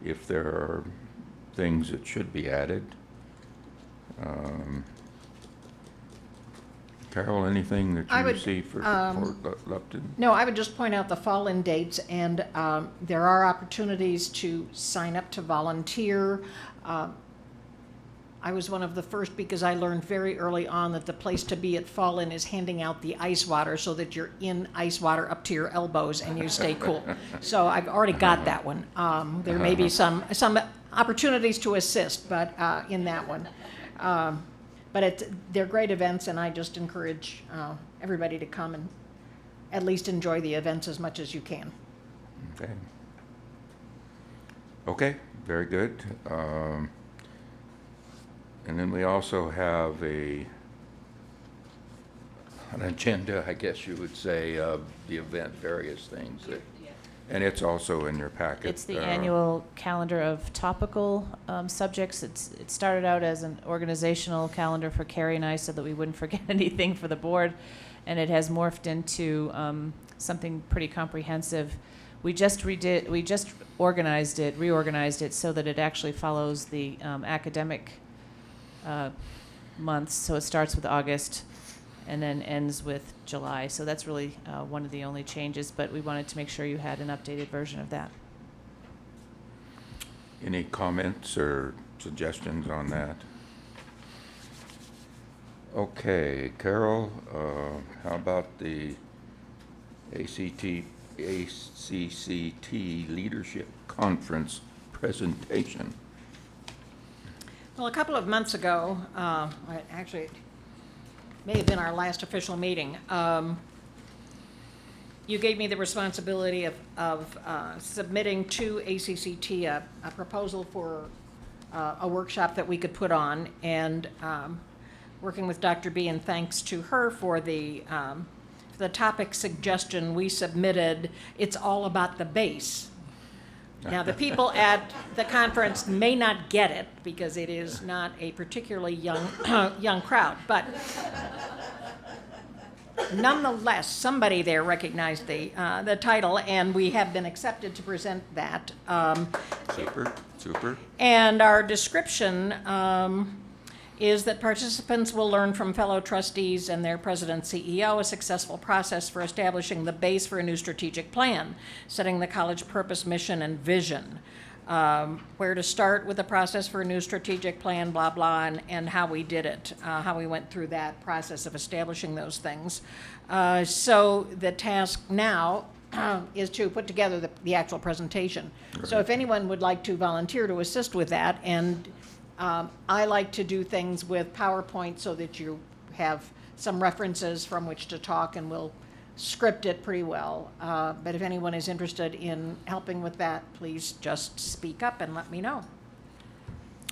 if there are things that should be added. Carol, anything that I you would, see for Lupton? No, I would just point out the fall-in dates, and there are opportunities to sign up to volunteer. I was one of the first because I learned very early on that the place to be at fall-in is handing out the ice water so that you're in ice water up to your elbows and you stay cool. So I've already got that one. There may be some opportunities to assist, but in that one. But they're great events, and I just encourage everybody to come and at least enjoy the events as much as you can. Okay. Okay, very good. And then we also have an agenda, I guess you would say, of the event, various things. And it's also in your packet. It's the annual calendar of topical subjects. It started out as an organizational calendar for Carrie and I so that we wouldn't forget anything for the board, and it has morphed into something pretty comprehensive. We just reorganized it so that it actually follows the academic months. So it starts with August and then ends with July. So that's really one of the only changes, but we wanted to make sure you had an updated version of that. Any comments or suggestions on that? Okay, Carol, how about the ACCT Leadership Conference presentation? Well, a couple of months ago, actually, it may have been our last official meeting, you gave me the responsibility of submitting to ACCT a proposal for a workshop that we could put on, and working with Dr. B, and thanks to her for the topic suggestion we submitted. It's all about the base. Now, the people at the conference may not get it because it is not a particularly young crowd, but nonetheless, somebody there recognized the title, and we have been accepted to present that. Super. And our description is that participants will learn from fellow trustees and their president CEO a successful process for establishing the base for a new strategic plan, setting the college purpose, mission, and vision, where to start with the process for a new strategic plan, blah, blah, and how we did it, how we went through that process of establishing those things. So the task now is to put together the actual presentation. Right. So if anyone would like to volunteer to assist with that, and I like to do things with PowerPoint so that you have some references from which to talk, and we'll script it pretty well. But if anyone is interested in helping with that, please just speak up and let me know.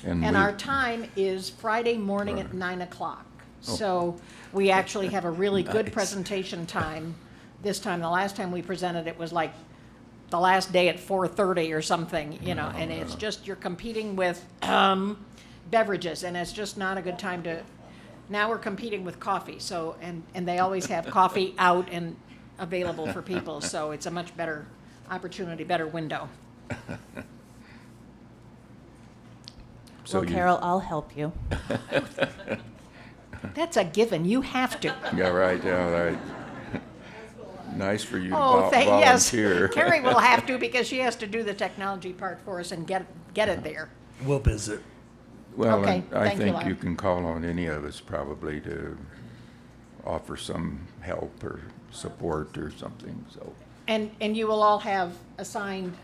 And our time is Friday morning at 9 o'clock. Oh. So we actually have a really good presentation time this time. The last time we presented, it was like the last day at 4:30 or something, and it's just, you're competing with beverages, and it's just not a good time to. Now we're competing with coffee, so and they always have coffee out and available for people, so it's a much better opportunity, better window. So well, Carol, I'll help you. That's a given. You have to. Yeah, right. Nice for you to Yes. volunteer. Carrie will have to, because she has to do the technology part for us and get it there. We'll visit. Well, okay. I Thank think you, you can call on any of us probably to offer some help or support or something. So. And you will all have assigned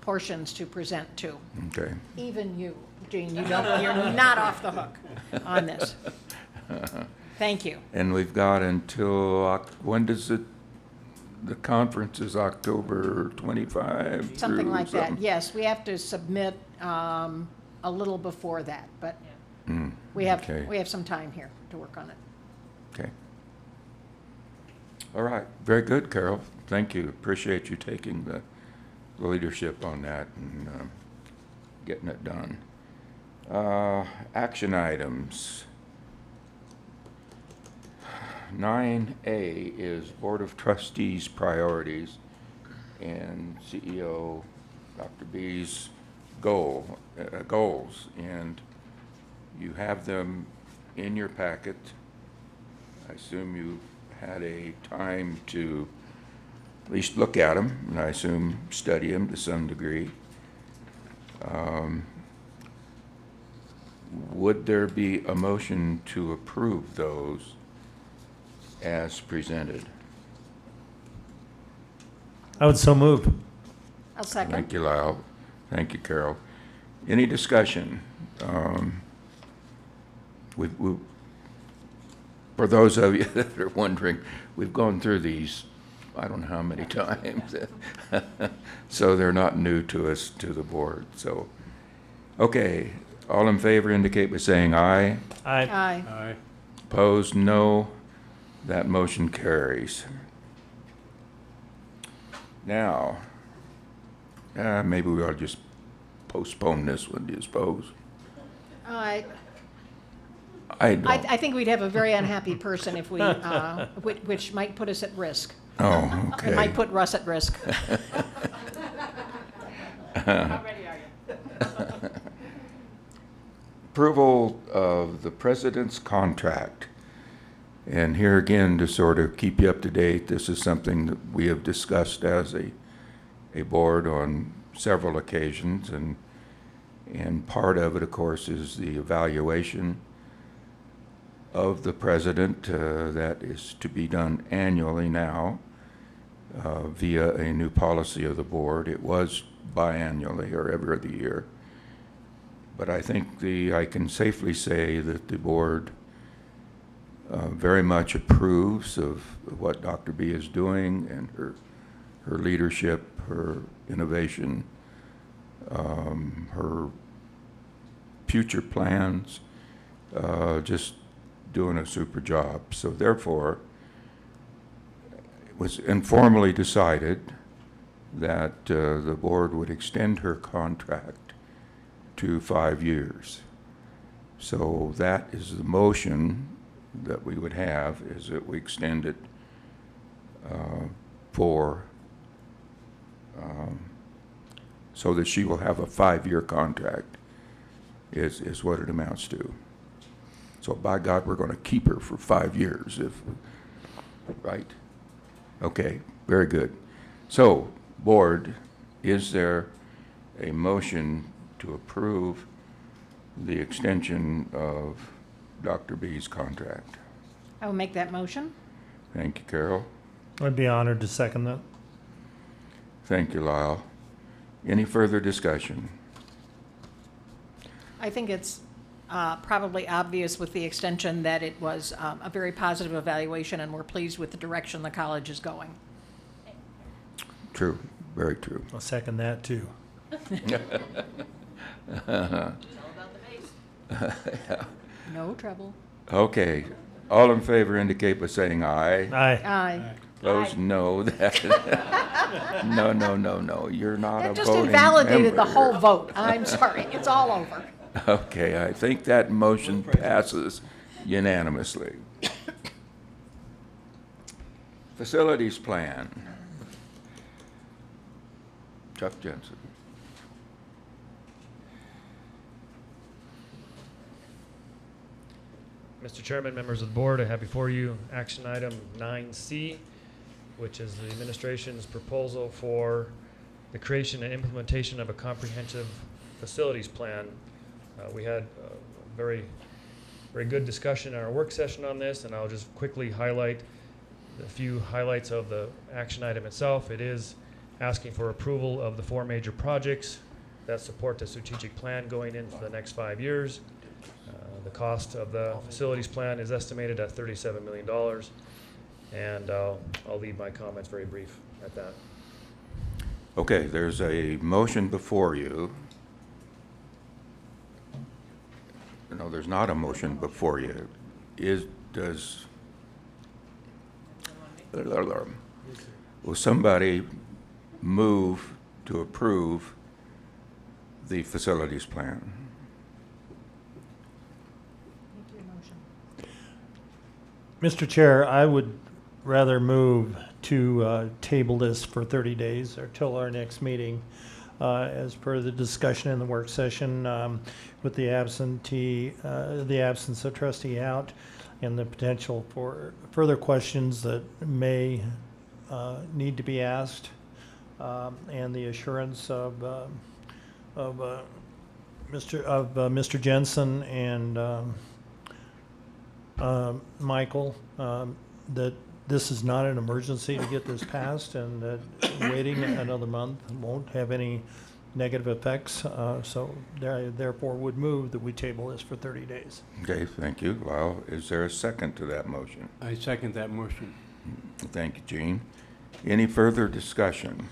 portions to present to. Okay. Even you, Jean. You're not off the hook on this. Thank you. And we've got until when does the conference is October 25? Something like that. Yes, we have to submit a little before that, but we have some time here to work on it. Okay. All right. Very good, Carol. Thank you. Appreciate you taking the leadership on that and getting it done. Action items. 9A is Board of Trustees priorities and CEO Dr. B's goals. And you have them in your packet. I assume you had a time to at least look at them, and I assume study them to some degree. Would there be a motion to approve those as presented? I would so move. I'll second. Thank you, Lyle. Thank you, Carol. Any discussion? For those of you that are wondering, we've gone through these, I don't know how many times, so they're not new to us, to the board. So, okay, all in favor indicate by saying aye. Aye. Aye. Aye. Opposed, no. That motion carries. Now, maybe we ought to just postpone this one, do you suppose? I don't. I think we'd have a very unhappy person if we, which might put us at risk. Oh, okay. It might put Russ at risk. How ready are you? Approval of the president's contract. And here again, to sort of keep you up to date, this is something that we have discussed as a board on several occasions, and part of it, of course, is the evaluation of the president that is to be done annually now via a new policy of the board. It was biannually or every other year. But I think I can safely say that the board very much approves of what Dr. B is doing and her leadership, her innovation, her future plans, just doing a super job. So therefore, it was informally decided that the board would extend her contract to 5 years. So that is the motion that we would have, is that we extend it so that she will have a 5-year contract, is what it amounts to. So by God, we're going to keep her for 5 years, right? Okay, very good. So, board, is there a motion to approve the extension of Dr. B's contract? I will make that motion. Thank you, Carol. I'd be honored to second that. Thank you, Lyle. Any further discussion? I think it's probably obvious with the extension that it was a very positive evaluation, and we're pleased with the direction the college is going. True, very true. I'll second that too. No trouble. Okay, all in favor indicate by saying aye. Aye. Aye. Opposed, no. No, you're not a That just voting invalidated the member. whole vote. I'm sorry, it's all over. Okay, I think that motion passes unanimously. Facilities plan. Chuck Jensen. Mr. Chairman, members of the board, I have before you action item 9C, which is the administration's proposal for the creation and implementation of a comprehensive facilities plan. We had a very good discussion in our work session on this, and I'll just quickly highlight a few highlights of the action item itself. It is asking for approval of the 4 major projects that support the strategic plan going in for the next 5 years. The cost of the facilities plan is estimated at $37 million, and I'll leave my comments very brief at that. Okay, there's a motion before you. No, there's not a motion before you. Will somebody move to approve the facilities plan? Mr. Chair, I would rather move to table this for 30 days or till our next meeting, as per the discussion in the work session, with the absence of Trustee Out and the potential for further questions that may need to be asked, and the assurance of Mr. Jensen and Michael, that this is not an emergency to get this passed, and that waiting another month won't have any negative effects. So therefore would move that we table this for 30 days. Okay, thank you. Lyle, is there a second to that motion? I second that motion. Thank you, Gene. Any further discussion?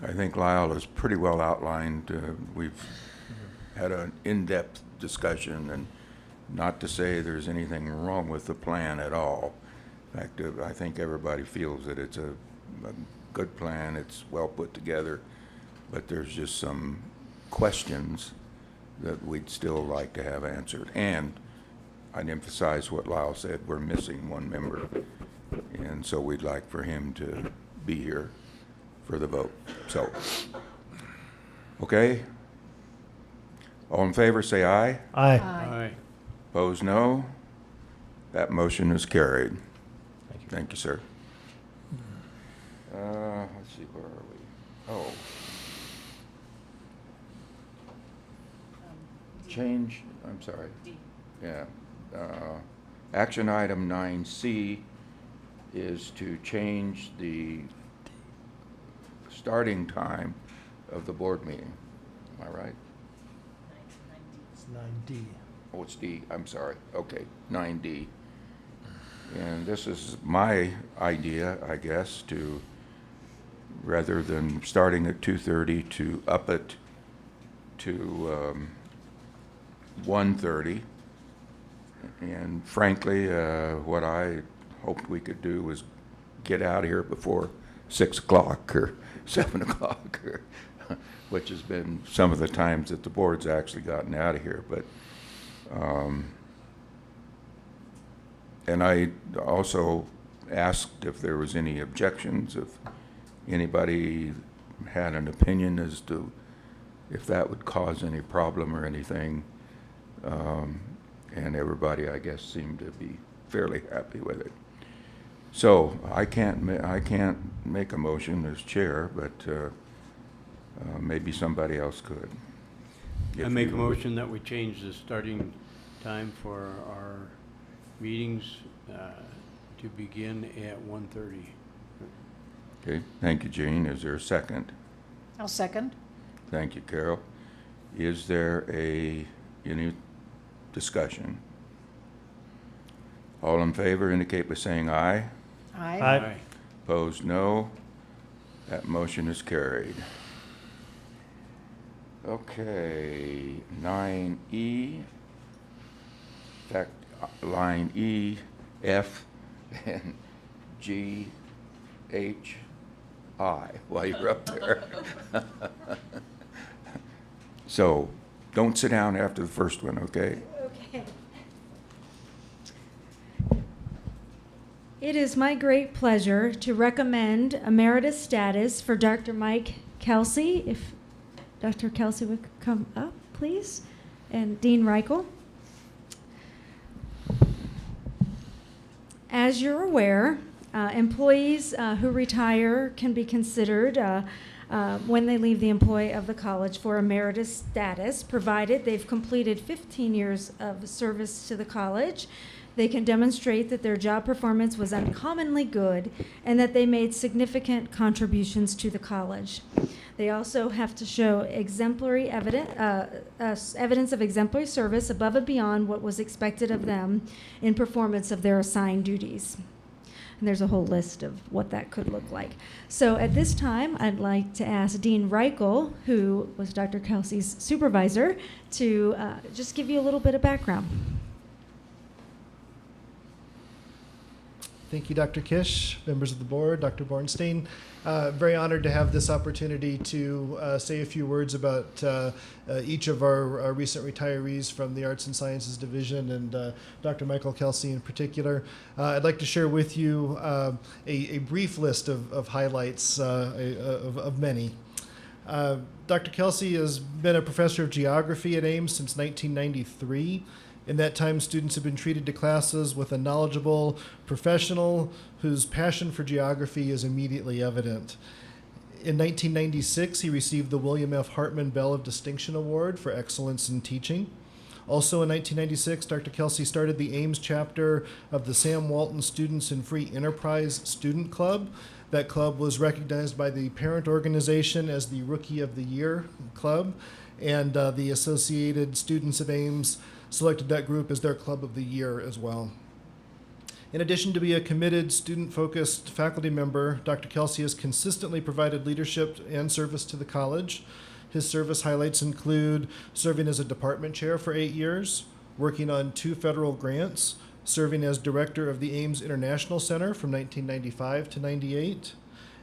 I think Lyle has pretty well outlined. We've had an in-depth discussion, and not to say there's anything wrong with the plan at all. In fact, I think everybody feels that it's a good plan, it's well put together, but there's just some questions that we'd still like to have answered. And I'd emphasize what Lyle said, we're missing one member, and so we'd like for him to be here for the vote. So, okay? All in favor, say aye. Aye. Aye. Opposed, no. That motion is carried. Thank you. Thank you, sir. Let's see, where are we? Oh. Change, I'm sorry. Yeah. Action item 9C is to change the starting time of the board meeting. Am I right? It's 9D. Oh, it's D, I'm sorry. Okay, 9D. And this is my idea, I guess, to, rather than starting at 2:30, to up it to 1:30. And frankly, what I hoped we could do was get out of here before 6 o'clock or 7 o'clock, or which has been some of the times that the board's actually gotten out of here. But and I also asked if there was any objections, if anybody had an opinion as to if that would cause any problem or anything. And everybody, I guess, seemed to be fairly happy with it. So I can't make a motion as chair, but maybe somebody else could. I make a motion that we change the starting time for our meetings to begin at 1:30. Okay, thank you, Gene. Is there a second? I'll second. Thank you, Carol. Is there any discussion? All in favor indicate by saying aye. Aye. Aye. Opposed, no. That motion is carried. Okay, 9E. In fact, line E, F, and G, H, I, while you're up there. So, don't sit down after the first one, okay? Okay. It is my great pleasure to recommend emeritus status for Dr. Mike Kelsey. If Dr. Kelsey would come up, please, and Dean Reichel. As you're aware, employees who retire can be considered when they leave the employ of the college for emeritus status, provided they've completed 15 years of service to the college. They can demonstrate that their job performance was uncommonly good and that they made significant contributions to the college. They also have to show exemplary evidence of exemplary service above and beyond what was expected of them in performance of their assigned duties. And there's a whole list of what that could look like. So at this time, I'd like to ask Dean Reichel, who was Dr. Kelsey's supervisor, to just give you a little bit of background. Thank you, Dr. Kish, members of the board, Dr. Bornstein. Very honored to have this opportunity to say a few words about each of our recent retirees from the Arts and Sciences Division, and Dr. Michael Kelsey in particular. I'd like to share with you a brief list of highlights of many. Dr. Kelsey has been a professor of geography at Ames since 1993. In that time, students have been treated to classes with a knowledgeable professional whose passion for geography is immediately evident. In 1996, he received the William F. Hartman Bell of Distinction Award for excellence in teaching. Also in 1996, Dr. Kelsey started the Ames chapter of the Sam Walton Students in Free Enterprise Student Club. That club was recognized by the parent organization as the Rookie of the Year club, and the Associated Students of Ames selected that group as their Club of the Year as well. In addition to be a committed, student-focused faculty member, Dr. Kelsey has consistently provided leadership and service to the college. His service highlights include serving as a department chair for 8 years, working on 2 federal grants, serving as director of the Ames International Center from 1995 to 98,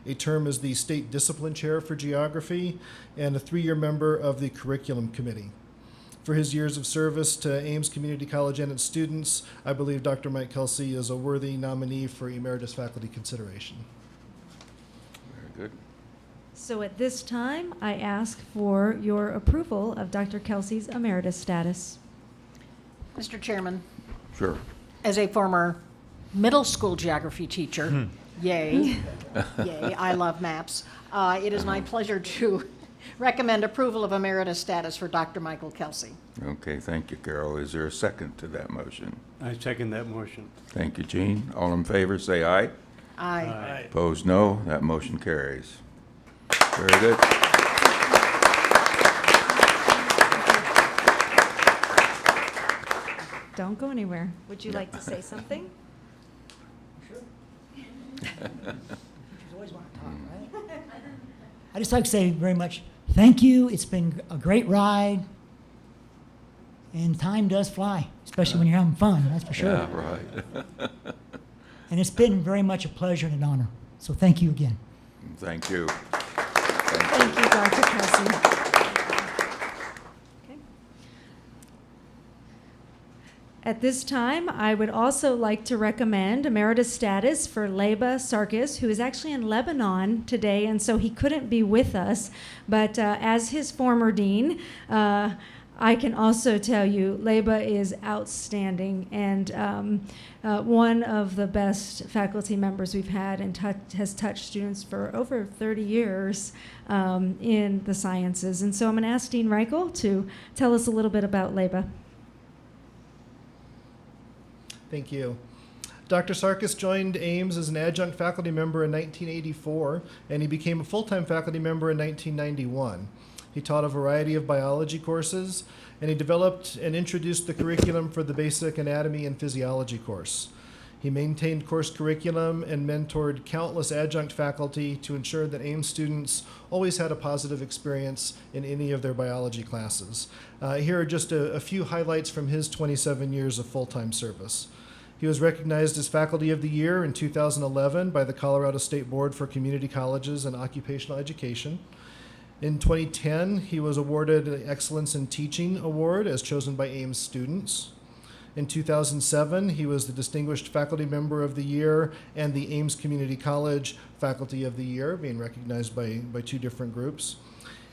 a term as the state discipline chair for geography, and a 3-year member of the curriculum committee. For his years of service to Ames Community College and its students, I believe Dr. Mike Kelsey is a worthy nominee for emeritus faculty consideration. Very good. So at this time, I ask for your approval of Dr. Kelsey's emeritus status. Mr. Chairman, Sure. as a former middle school geography teacher, yay, yay, I love maps, it is my pleasure to recommend approval of emeritus status for Dr. Michael Kelsey. Okay, thank you, Carol. Is there a second to that motion? I second that motion. Thank you, Gene. All in favor, say aye. Aye. Opposed, no. That motion carries. Very good. Don't go anywhere. Would you like to say something? I just like to say very much thank you. It's been a great ride. And time does fly, especially when you're having fun, that's for sure. Yeah, right. And it's been very much a pleasure and an honor. So thank you again. Thank you. Thank you, Dr. Kelsey. Okay. At this time, I would also like to recommend emeritus status for Leba Sarkis, who is actually in Lebanon today, and so he couldn't be with us. But as his former dean, I can also tell you Leba is outstanding and one of the best faculty members we've had and has touched students for over 30 years in the sciences. And so I'm going to ask Dean Reichel to tell us a little bit about Leba. Thank you. Dr. Sarkis joined Ames as an adjunct faculty member in 1984, and he became a full-time faculty member in 1991. He taught a variety of biology courses, and he developed and introduced the curriculum for the basic anatomy and physiology course. He maintained course curriculum and mentored countless adjunct faculty to ensure that Ames students always had a positive experience in any of their biology classes. Here are just a few highlights from his 27 years of full-time service. He was recognized as Faculty of the Year in 2011 by the Colorado State Board for Community Colleges and Occupational Education. In 2010, he was awarded an Excellence in Teaching Award as chosen by Ames students. In 2007, he was the Distinguished Faculty Member of the Year and the Ames Community College Faculty of the Year, being recognized by 2 different groups.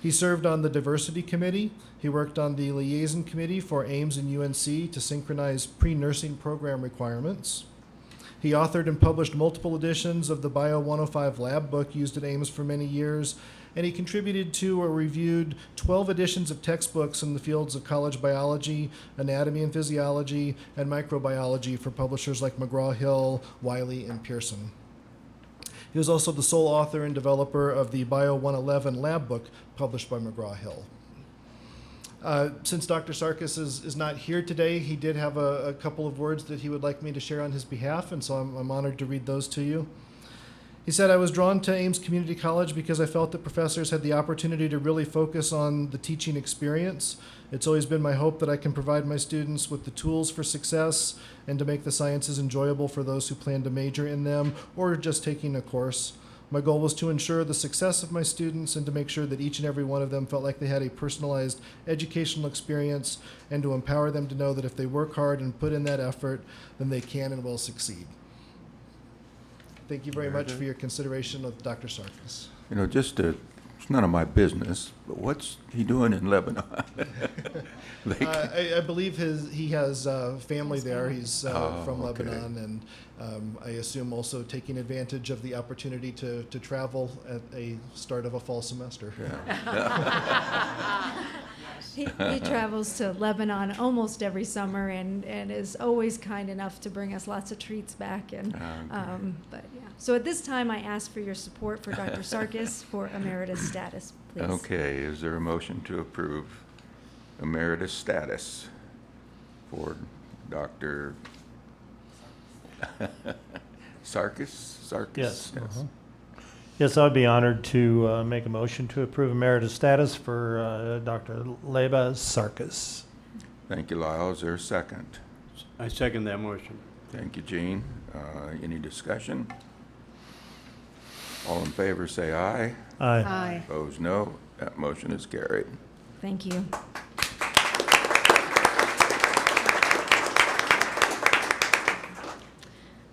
He served on the Diversity Committee. He worked on the Liaison Committee for Ames and UNC to synchronize pre-nursing program requirements. He authored and published multiple editions of the Bio 105 lab book used at Ames for many years, and he contributed to or reviewed 12 editions of textbooks in the fields of college biology, anatomy and physiology, and microbiology for publishers like McGraw-Hill, Wiley, and Pearson. He was also the sole author and developer of the Bio 111 lab book published by McGraw-Hill. Since Dr. Sarkis is not here today, he did have a couple of words that he would like me to share on his behalf, and so I'm honored to read those to you. He said, I was drawn to Ames Community College because I felt that professors had the opportunity to really focus on the teaching experience. It's always been my hope that I can provide my students with the tools for success and to make the sciences enjoyable for those who plan to major in them or just taking a course. My goal was to ensure the success of my students and to make sure that each and every one of them felt like they had a personalized educational experience and to empower them to know that if they work hard and put in that effort, then they can and will succeed. Thank you very much for your consideration of Dr. Sarkis. You know, it's none of my business, but what's he doing in Lebanon? I believe he has family there. He's from okay. Lebanon, and I assume also taking advantage of the opportunity to travel at a start of a fall semester. Yeah. He travels to Lebanon almost every summer and is always kind enough to bring us lots of treats back. And but yeah. So at this time, I ask for your support for Dr. Sarkis for emeritus status, please. Okay, is there a motion to approve emeritus status for Dr. Sarkis? Yes. Yes, I'd be honored to make a motion to approve emeritus status for Dr. Leba Sarkis. Thank you, Lyle. Is there a second? I second that motion. Thank you, Gene. Any discussion? All in favor say aye. Aye. Aye. Opposed, no. That motion is carried. Thank you.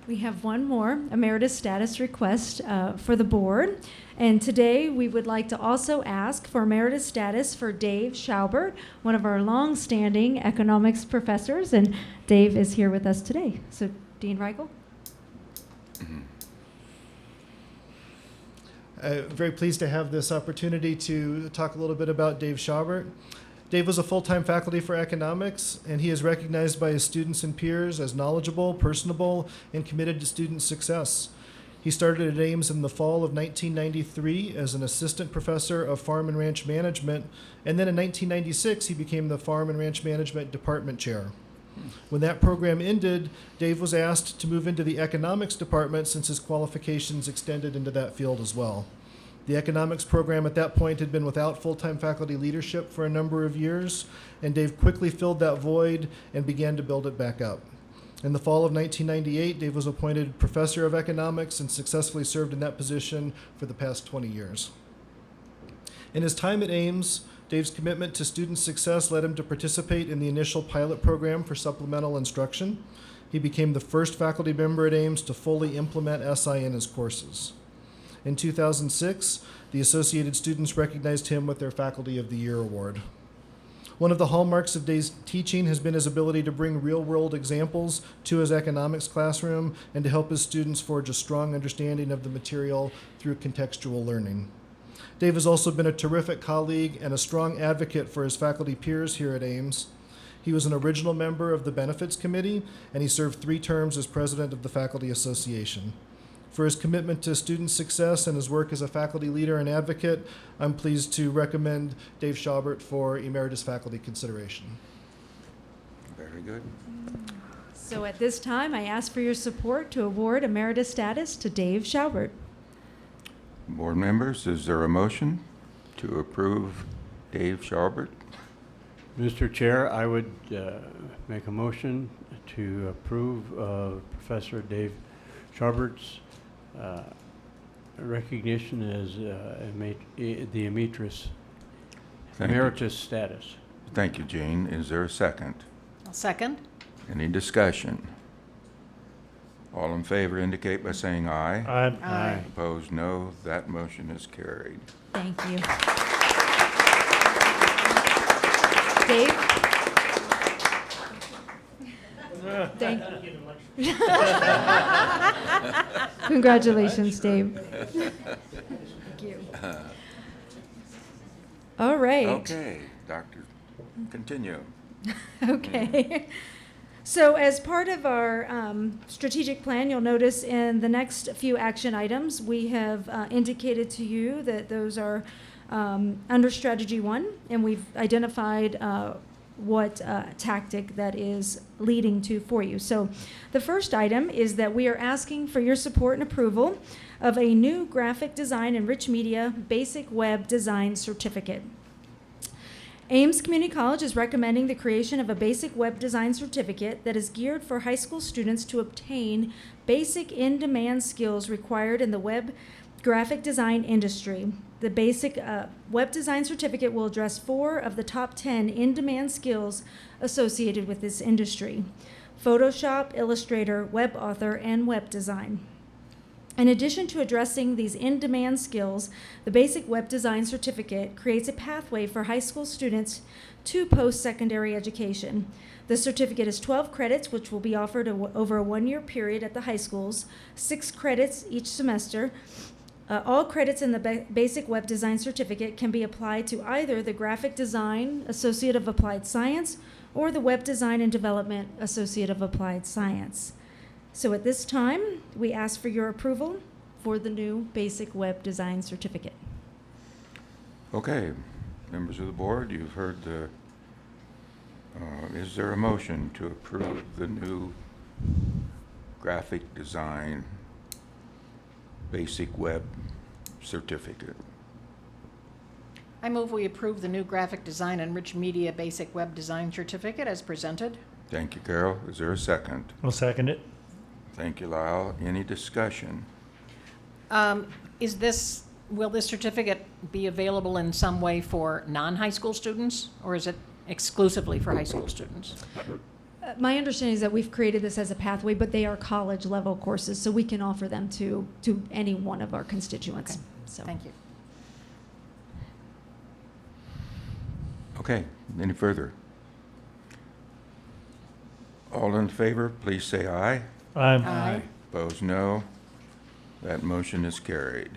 We have one more emeritus status request for the board. And today we would like to also ask for emeritus status for Dave Schaubert, one of our long-standing economics professors. And Dave is here with us today. So Dean Reichel. Very pleased to have this opportunity to talk a little bit about Dave Schaubert. Dave was a full-time faculty for economics, and he is recognized by his students and peers as knowledgeable, personable, and committed to student success. He started at Ames in the fall of 1993 as an assistant professor of farm and ranch management, and then in 1996 he became the farm and ranch management department chair. When that program ended, Dave was asked to move into the economics department since his qualifications extended into that field as well. The economics program at that point had been without full-time faculty leadership for a number of years, and Dave quickly filled that void and began to build it back up. In the fall of 1998, Dave was appointed professor of economics and successfully served in that position for the past 20 years. In his time at Ames, Dave's commitment to student success led him to participate in the initial pilot program for supplemental instruction. He became the first faculty member at Ames to fully implement SI in his courses. In 2006, the Associated Students recognized him with their Faculty of the Year award. One of the hallmarks of Dave's teaching has been his ability to bring real-world examples to his economics classroom and to help his students forge a strong understanding of the material through contextual learning. Dave has also been a terrific colleague and a strong advocate for his faculty peers here at Ames. He was an original member of the Benefits Committee, and he served 3 terms as president of the Faculty Association. For his commitment to student success and his work as a faculty leader and advocate, I'm pleased to recommend Dave Schaubert for emeritus faculty consideration. Very good. So at this time, I ask for your support to award emeritus status to Dave Schaubert. Board members, is there a motion to approve Dave Schaubert? Mr. Chair, I would make a motion to approve Professor Dave Schaubert's recognition as the emeritus status. Thank you, Gene. Is there a second? I'll second. Any discussion? All in favor indicate by saying aye. Aye. Aye. Opposed, no. That motion is carried. Thank you. Dave? Thank you. Congratulations, Dave. Thank you. All right. Okay, Doctor, continue. Okay. So as part of our strategic plan, you'll notice in the next few action items, we have indicated to you that those are under Strategy 1, and we've identified what tactic that is leading to for you. So the first item is that we are asking for your support and approval of a new graphic design and rich media basic web design certificate. Ames Community College is recommending the creation of a basic web design certificate that is geared for high school students to obtain basic in-demand skills required in the web graphic design industry. The basic web design certificate will address 4 of the top 10 in-demand skills associated with this industry: Photoshop, Illustrator, web author, and web design. In addition to addressing these in-demand skills, the basic web design certificate creates a pathway for high school students to post-secondary education. The certificate is 12 credits, which will be offered over a 1-year period at the high schools, 6 credits each semester. All credits in the basic web design certificate can be applied to either the graphic design Associate of Applied Science or the web design and development Associate of Applied Science. So at this time, we ask for your approval for the new basic web design certificate. Okay, members of the board, you've heard the, is there a motion to approve the new graphic design basic web certificate? I move we approve the new graphic design and rich media basic web design certificate as presented. Thank you, Carol. Is there a second? I'll second it. Thank you, Lyle. Any discussion? Will this certificate be available in some way for non-high school students, or is it exclusively for high school students? My understanding is that we've created this as a pathway, but they are college level courses, so we can offer them to any one of our constituents. Okay. So. Thank you. Okay, any further? All in favor, please say aye. Aye. Opposed, no. That motion is carried.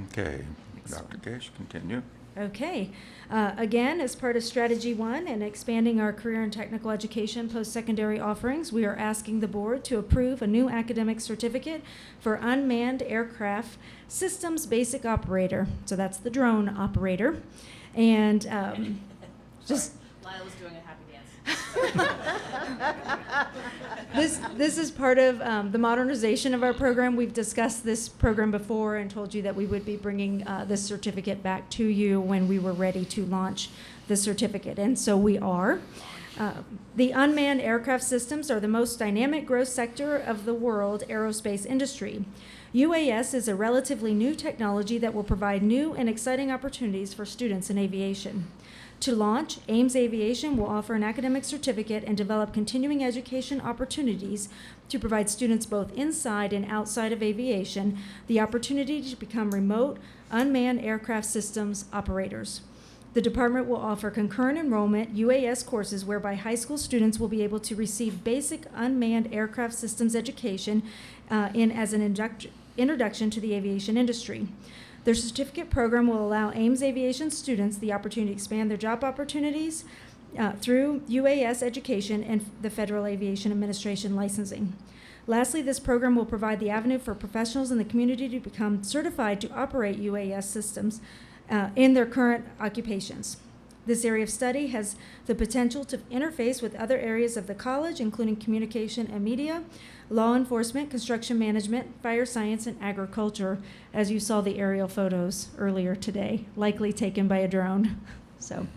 Okay, Dr. Kish, continue. Okay. Again, as part of Strategy 1 and expanding our career and technical education post-secondary offerings, we are asking the board to approve a new academic certificate for unmanned aircraft systems basic operator. So that's the drone operator. And just... Lyle was doing a happy dance. This is part of the modernization of our program. We've discussed this program before and told you that we would be bringing this certificate back to you when we were ready to launch the certificate, and so we are. The unmanned aircraft systems are the most dynamic growth sector of the world aerospace industry. UAS is a relatively new technology that will provide new and exciting opportunities for students in aviation. To launch, Ames Aviation will offer an academic certificate and develop continuing education opportunities to provide students both inside and outside of aviation the opportunity to become remote unmanned aircraft systems operators. The department will offer concurrent enrollment UAS courses whereby high school students will be able to receive basic unmanned aircraft systems education as an introduction to the aviation industry. Their certificate program will allow Ames Aviation students the opportunity to expand their job opportunities through UAS education and the Federal Aviation Administration licensing. Lastly, this program will provide the avenue for professionals in the community to become certified to operate UAS systems in their current occupations. This area of study has the potential to interface with other areas of the college, including communication and media, law enforcement, construction management, fire science, and agriculture, as you saw the aerial photos earlier today, likely taken by a drone. So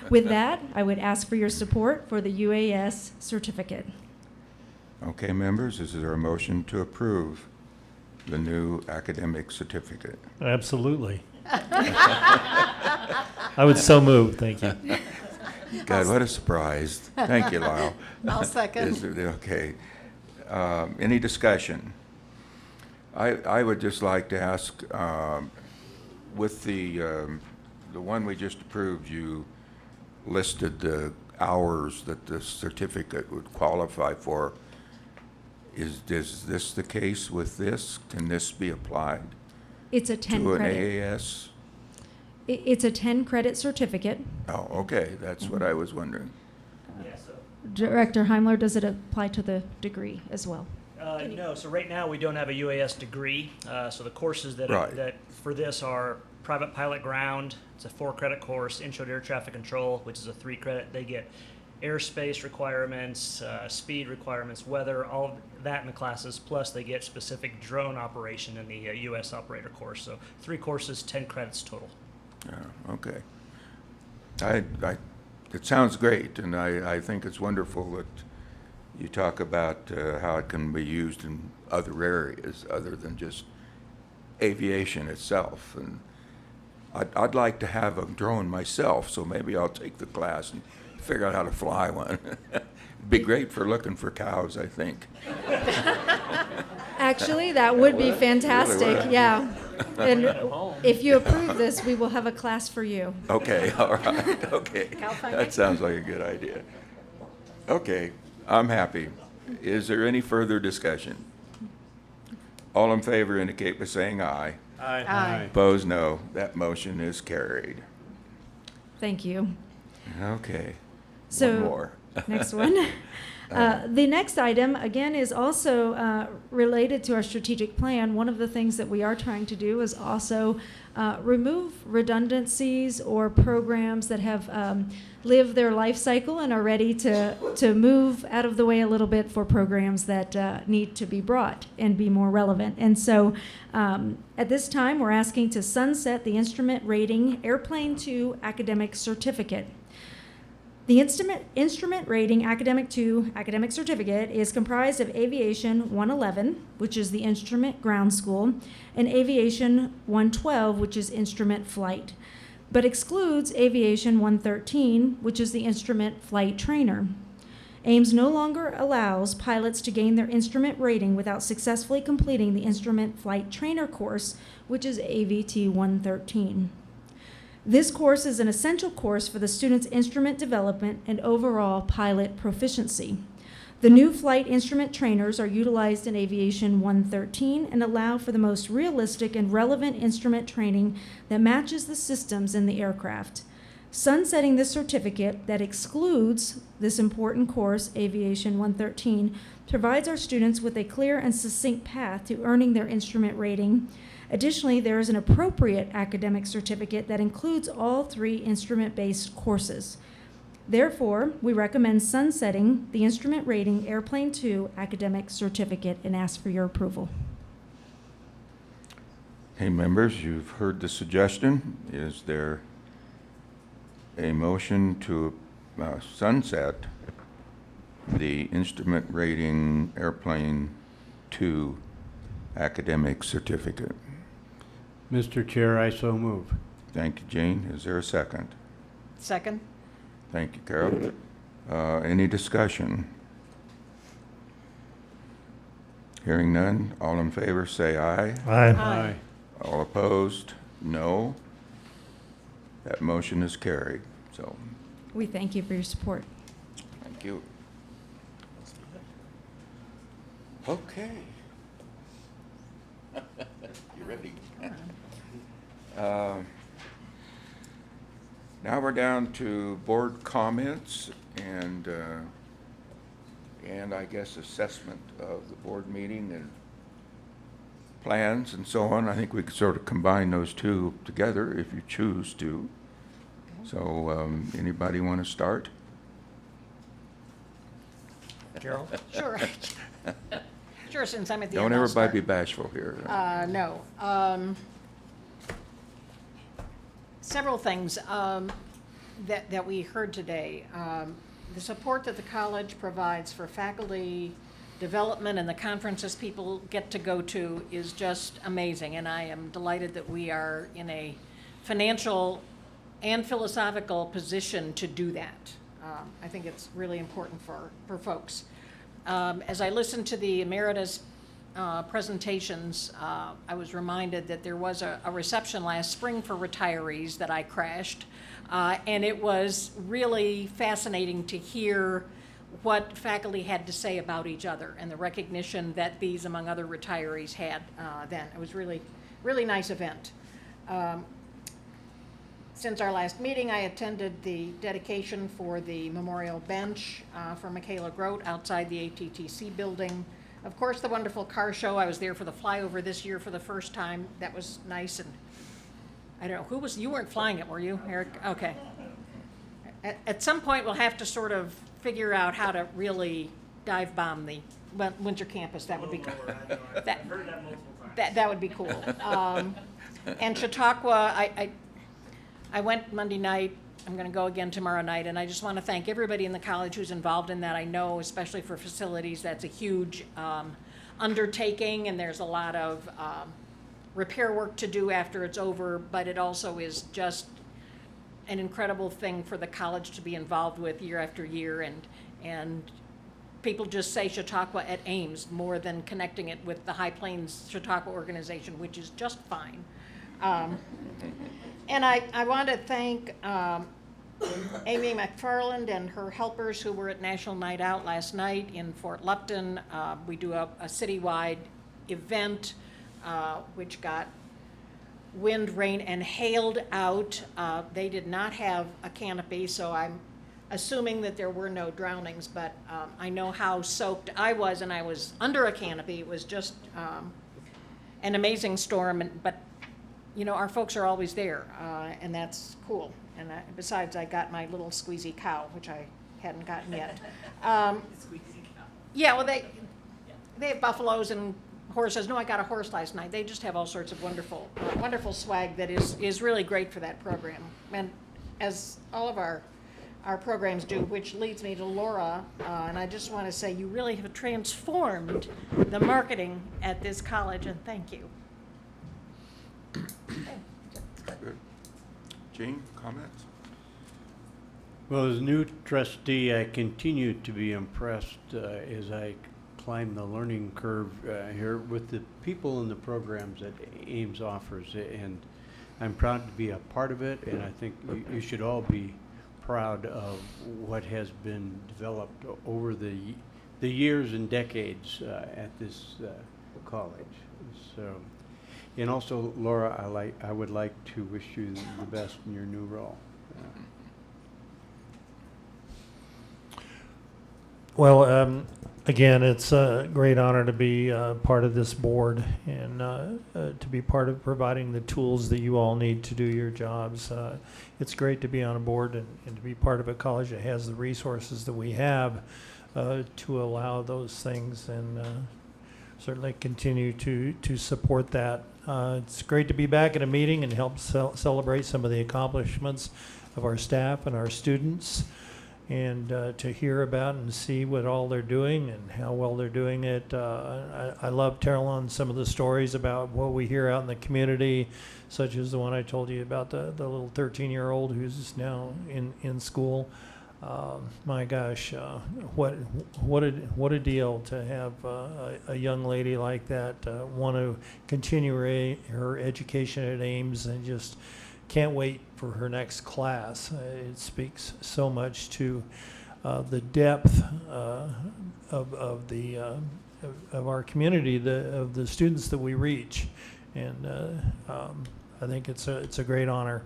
with that, I would ask for your support for the UAS certificate. Okay, members, is there a motion to approve the new academic certificate? Absolutely. I would so move, thank you. God, what a surprise. Thank you, Lyle. I'll second. Okay. Any discussion? I would just like to ask, with the one we just approved, you listed the hours that the certificate would qualify for. Is this the case with this? Can this be applied It's a 10 to an credit. AAS? It's a 10 credit certificate. Oh, okay, that's what I was wondering. Director Heimler, does it apply to the degree as well? No, so right now we don't have a UAS degree. So the courses that, Right. that for this are private pilot ground. It's a 4-credit course. Intro to air traffic control, which is a 3-credit. They get airspace requirements, speed requirements, weather, all of that in the classes. Plus they get specific drone operation in the U.S. operator course. So 3 courses, 10 credits total. Yeah, okay. It sounds great, and I think it's wonderful that you talk about how it can be used in other areas other than just aviation itself. And I'd like to have a drone myself, so maybe I'll take the class and figure out how to fly one. It'd be great for looking for cows, I think. Actually, that would be Really fantastic, would. yeah. And if you approve this, we will have a class for you. Okay, all right, okay. That sounds like a good idea. Okay, I'm happy. Is there any further discussion? All in favor indicate by saying aye. Aye. Aye. Opposed, no. That motion is carried. Thank you. Okay. So, One more. next one. The next item, again, is also related to our strategic plan. One of the things that we are trying to do is also remove redundancies or programs that have lived their life cycle and are ready to move out of the way a little bit for programs that need to be brought and be more relevant. And so at this time, we're asking to sunset the instrument rating Airplane 2 academic certificate. The instrument rating Academic 2 academic certificate is comprised of Aviation 111, which is the instrument ground school, and Aviation 112, which is instrument flight, but excludes Aviation 113, which is the instrument flight trainer. Ames no longer allows pilots to gain their instrument rating without successfully completing the instrument flight trainer course, which is AVT 113. This course is an essential course for the student's instrument development and overall pilot proficiency. The new flight instrument trainers are utilized in Aviation 113 and allow for the most realistic and relevant instrument training that matches the systems in the aircraft. Sunsetting this certificate that excludes this important course, Aviation 113, provides our students with a clear and succinct path to earning their instrument rating. Additionally, there is an appropriate academic certificate that includes all 3 instrument-based courses. Therefore, we recommend sunsetting the instrument rating Airplane 2 academic certificate and ask for your approval. Hey, members, you've heard the suggestion. Is there a motion to sunset the instrument rating Airplane 2 academic certificate? Mr. Chair, I so move. Thank you, Jane. Is there a second? Second? Thank you, Carol. Any discussion? Hearing none, all in favor say aye. Aye. Aye. All opposed, no. That motion is carried, so We thank you for your support. thank you. Okay. You ready? Now we're down to board comments and I guess assessment of the board meeting and plans and so on. I think we could sort of combine those two together if you choose to. So anybody want to start? Carol? Sure. Sure, since I'm at the Don't end, I'll everybody start. be bashful here. No. Several things that we heard today. The support that the college provides for faculty development and the conferences people get to go to is just amazing, and I am delighted that we are in a financial and philosophical position to do that. I think it's really important for folks. As I listened to the emeritus presentations, I was reminded that there was a reception last spring for retirees that I crashed, and it was really fascinating to hear what faculty had to say about each other and the recognition that these, among other retirees, had then. It was really, really nice event. Since our last meeting, I attended the dedication for the memorial bench for Michaela Grote outside the ATTC building. Of course, the wonderful car show. I was there for the flyover this year for the first time. That was nice. And I don't know, you weren't flying it, were you, Eric? Okay. At some point, we'll have to sort of figure out how to really dive bomb the Windsor campus. That would be cool. That would be cool. And Chautauqua, I went Monday night. I'm going to go again tomorrow night, and I just want to thank everybody in the college who's involved in that. I know, especially for facilities, that's a huge undertaking, and there's a lot of repair work to do after it's over, but it also is just an incredible thing for the college to be involved with year after year, and people just say Chautauqua at Ames more than connecting it with the High Plains Chautauqua organization, which is just fine. And I want to thank Amy McFarland and her helpers who were at National Night Out last night in Fort Lupton. We do a citywide event which got wind, rain, and hailed out. They did not have a canopy, so I'm assuming that there were no drownings, but I know how soaked I was, and I was under a canopy. It was just an amazing storm, but you know, our folks are always there, and that's cool. And besides, I got my little squeezy cow, which I hadn't gotten yet. Yeah, well, they have buffaloes and horses. No, I got a horse last night. They just have all sorts of wonderful, wonderful swag that is really great for that program. And as all of our programs do, which leads me to Laura, and I just want to say you really have transformed the marketing at this college, and thank you. Good. Gene, comments? Well, as new trustee, I continue to be impressed as I climb the learning curve here with the people and the programs that Ames offers, and I'm proud to be a part of it, and I think you should all be proud of what has been developed over the years and decades at this college. So, and also, Laura, I would like to wish you the best in your new role. Well, again, it's a great honor to be part of this board and to be part of providing the tools that you all need to do your jobs. It's great to be on a board and to be part of a college that has the resources that we have to allow those things, and certainly continue to support that. It's great to be back at a meeting and help celebrate some of the accomplishments of our staff and our students, and to hear about and see what all they're doing and how well they're doing it. I love telling some of the stories about what we hear out in the community, such as the one I told you about, the little 13-year-old who's now in school. My gosh, what a deal to have a young lady like that want to continue her education at Ames, and just can't wait for her next class. It speaks so much to the depth of our community, of the students that we reach, and I think it's a great honor.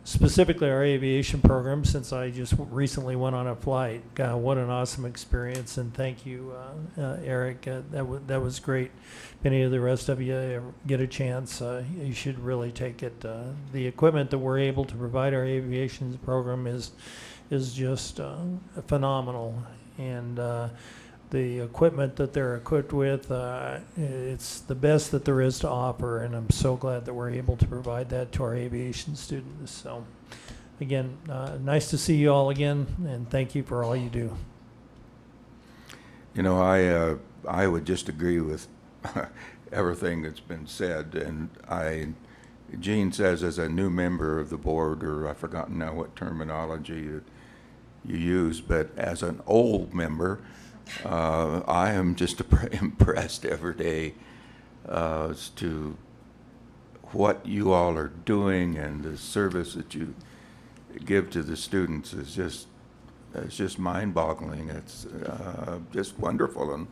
Specifically our aviation program, since I just recently went on a flight. God, what an awesome experience, and thank you, Eric. That was great. If any of the rest of you ever get a chance, you should really take it. The equipment that we're able to provide our aviation program is just phenomenal, and the equipment that they're equipped with, it's the best that there is to offer, and I'm so glad that we're able to provide that to our aviation students. So again, nice to see you all again, and thank you for all you do. You know, I would just agree with everything that's been said, and Gene says as a new member of the board, or I've forgotten now what terminology you use, but as an old member, I am just impressed every day as to what you all are doing, and the service that you give to the students is just mind-boggling. It's just wonderful, and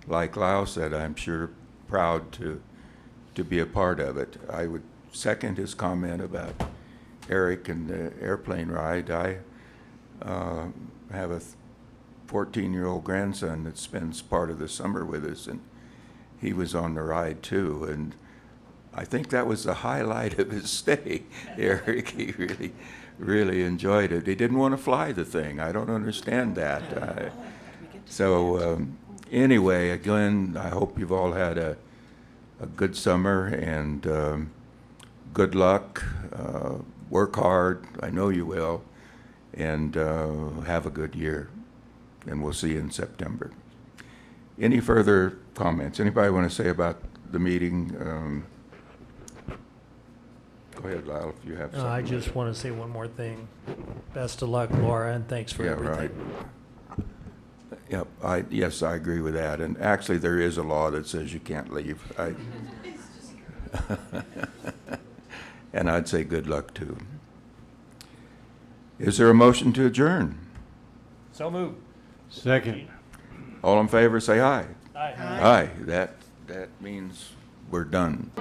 like Lau said, I'm sure proud to be a part of it. I would second his comment about Eric and the airplane ride. I have a 14-year-old grandson that spends part of the summer with us, and he was on the ride too. And I think that was the highlight of his stay, Eric. He really enjoyed it. He didn't want to fly the thing. I don't understand that. Anyway, again, I hope you've all had a good summer, and good luck. Work hard. I know you will. And have a good year. And we'll see you in September. Any further comments? Anybody want to say about the meeting? Go ahead, Lyle, if you have something. I just want to say one more thing. Best of luck, Laura, and thanks for everything. Right. Yep, yes, I agree with that. And actually, there is a law that says you can't leave. And I'd say good luck, too. Is there a motion to adjourn? So moved. Second. All in favor, say aye. Aye. Aye. That means we're done.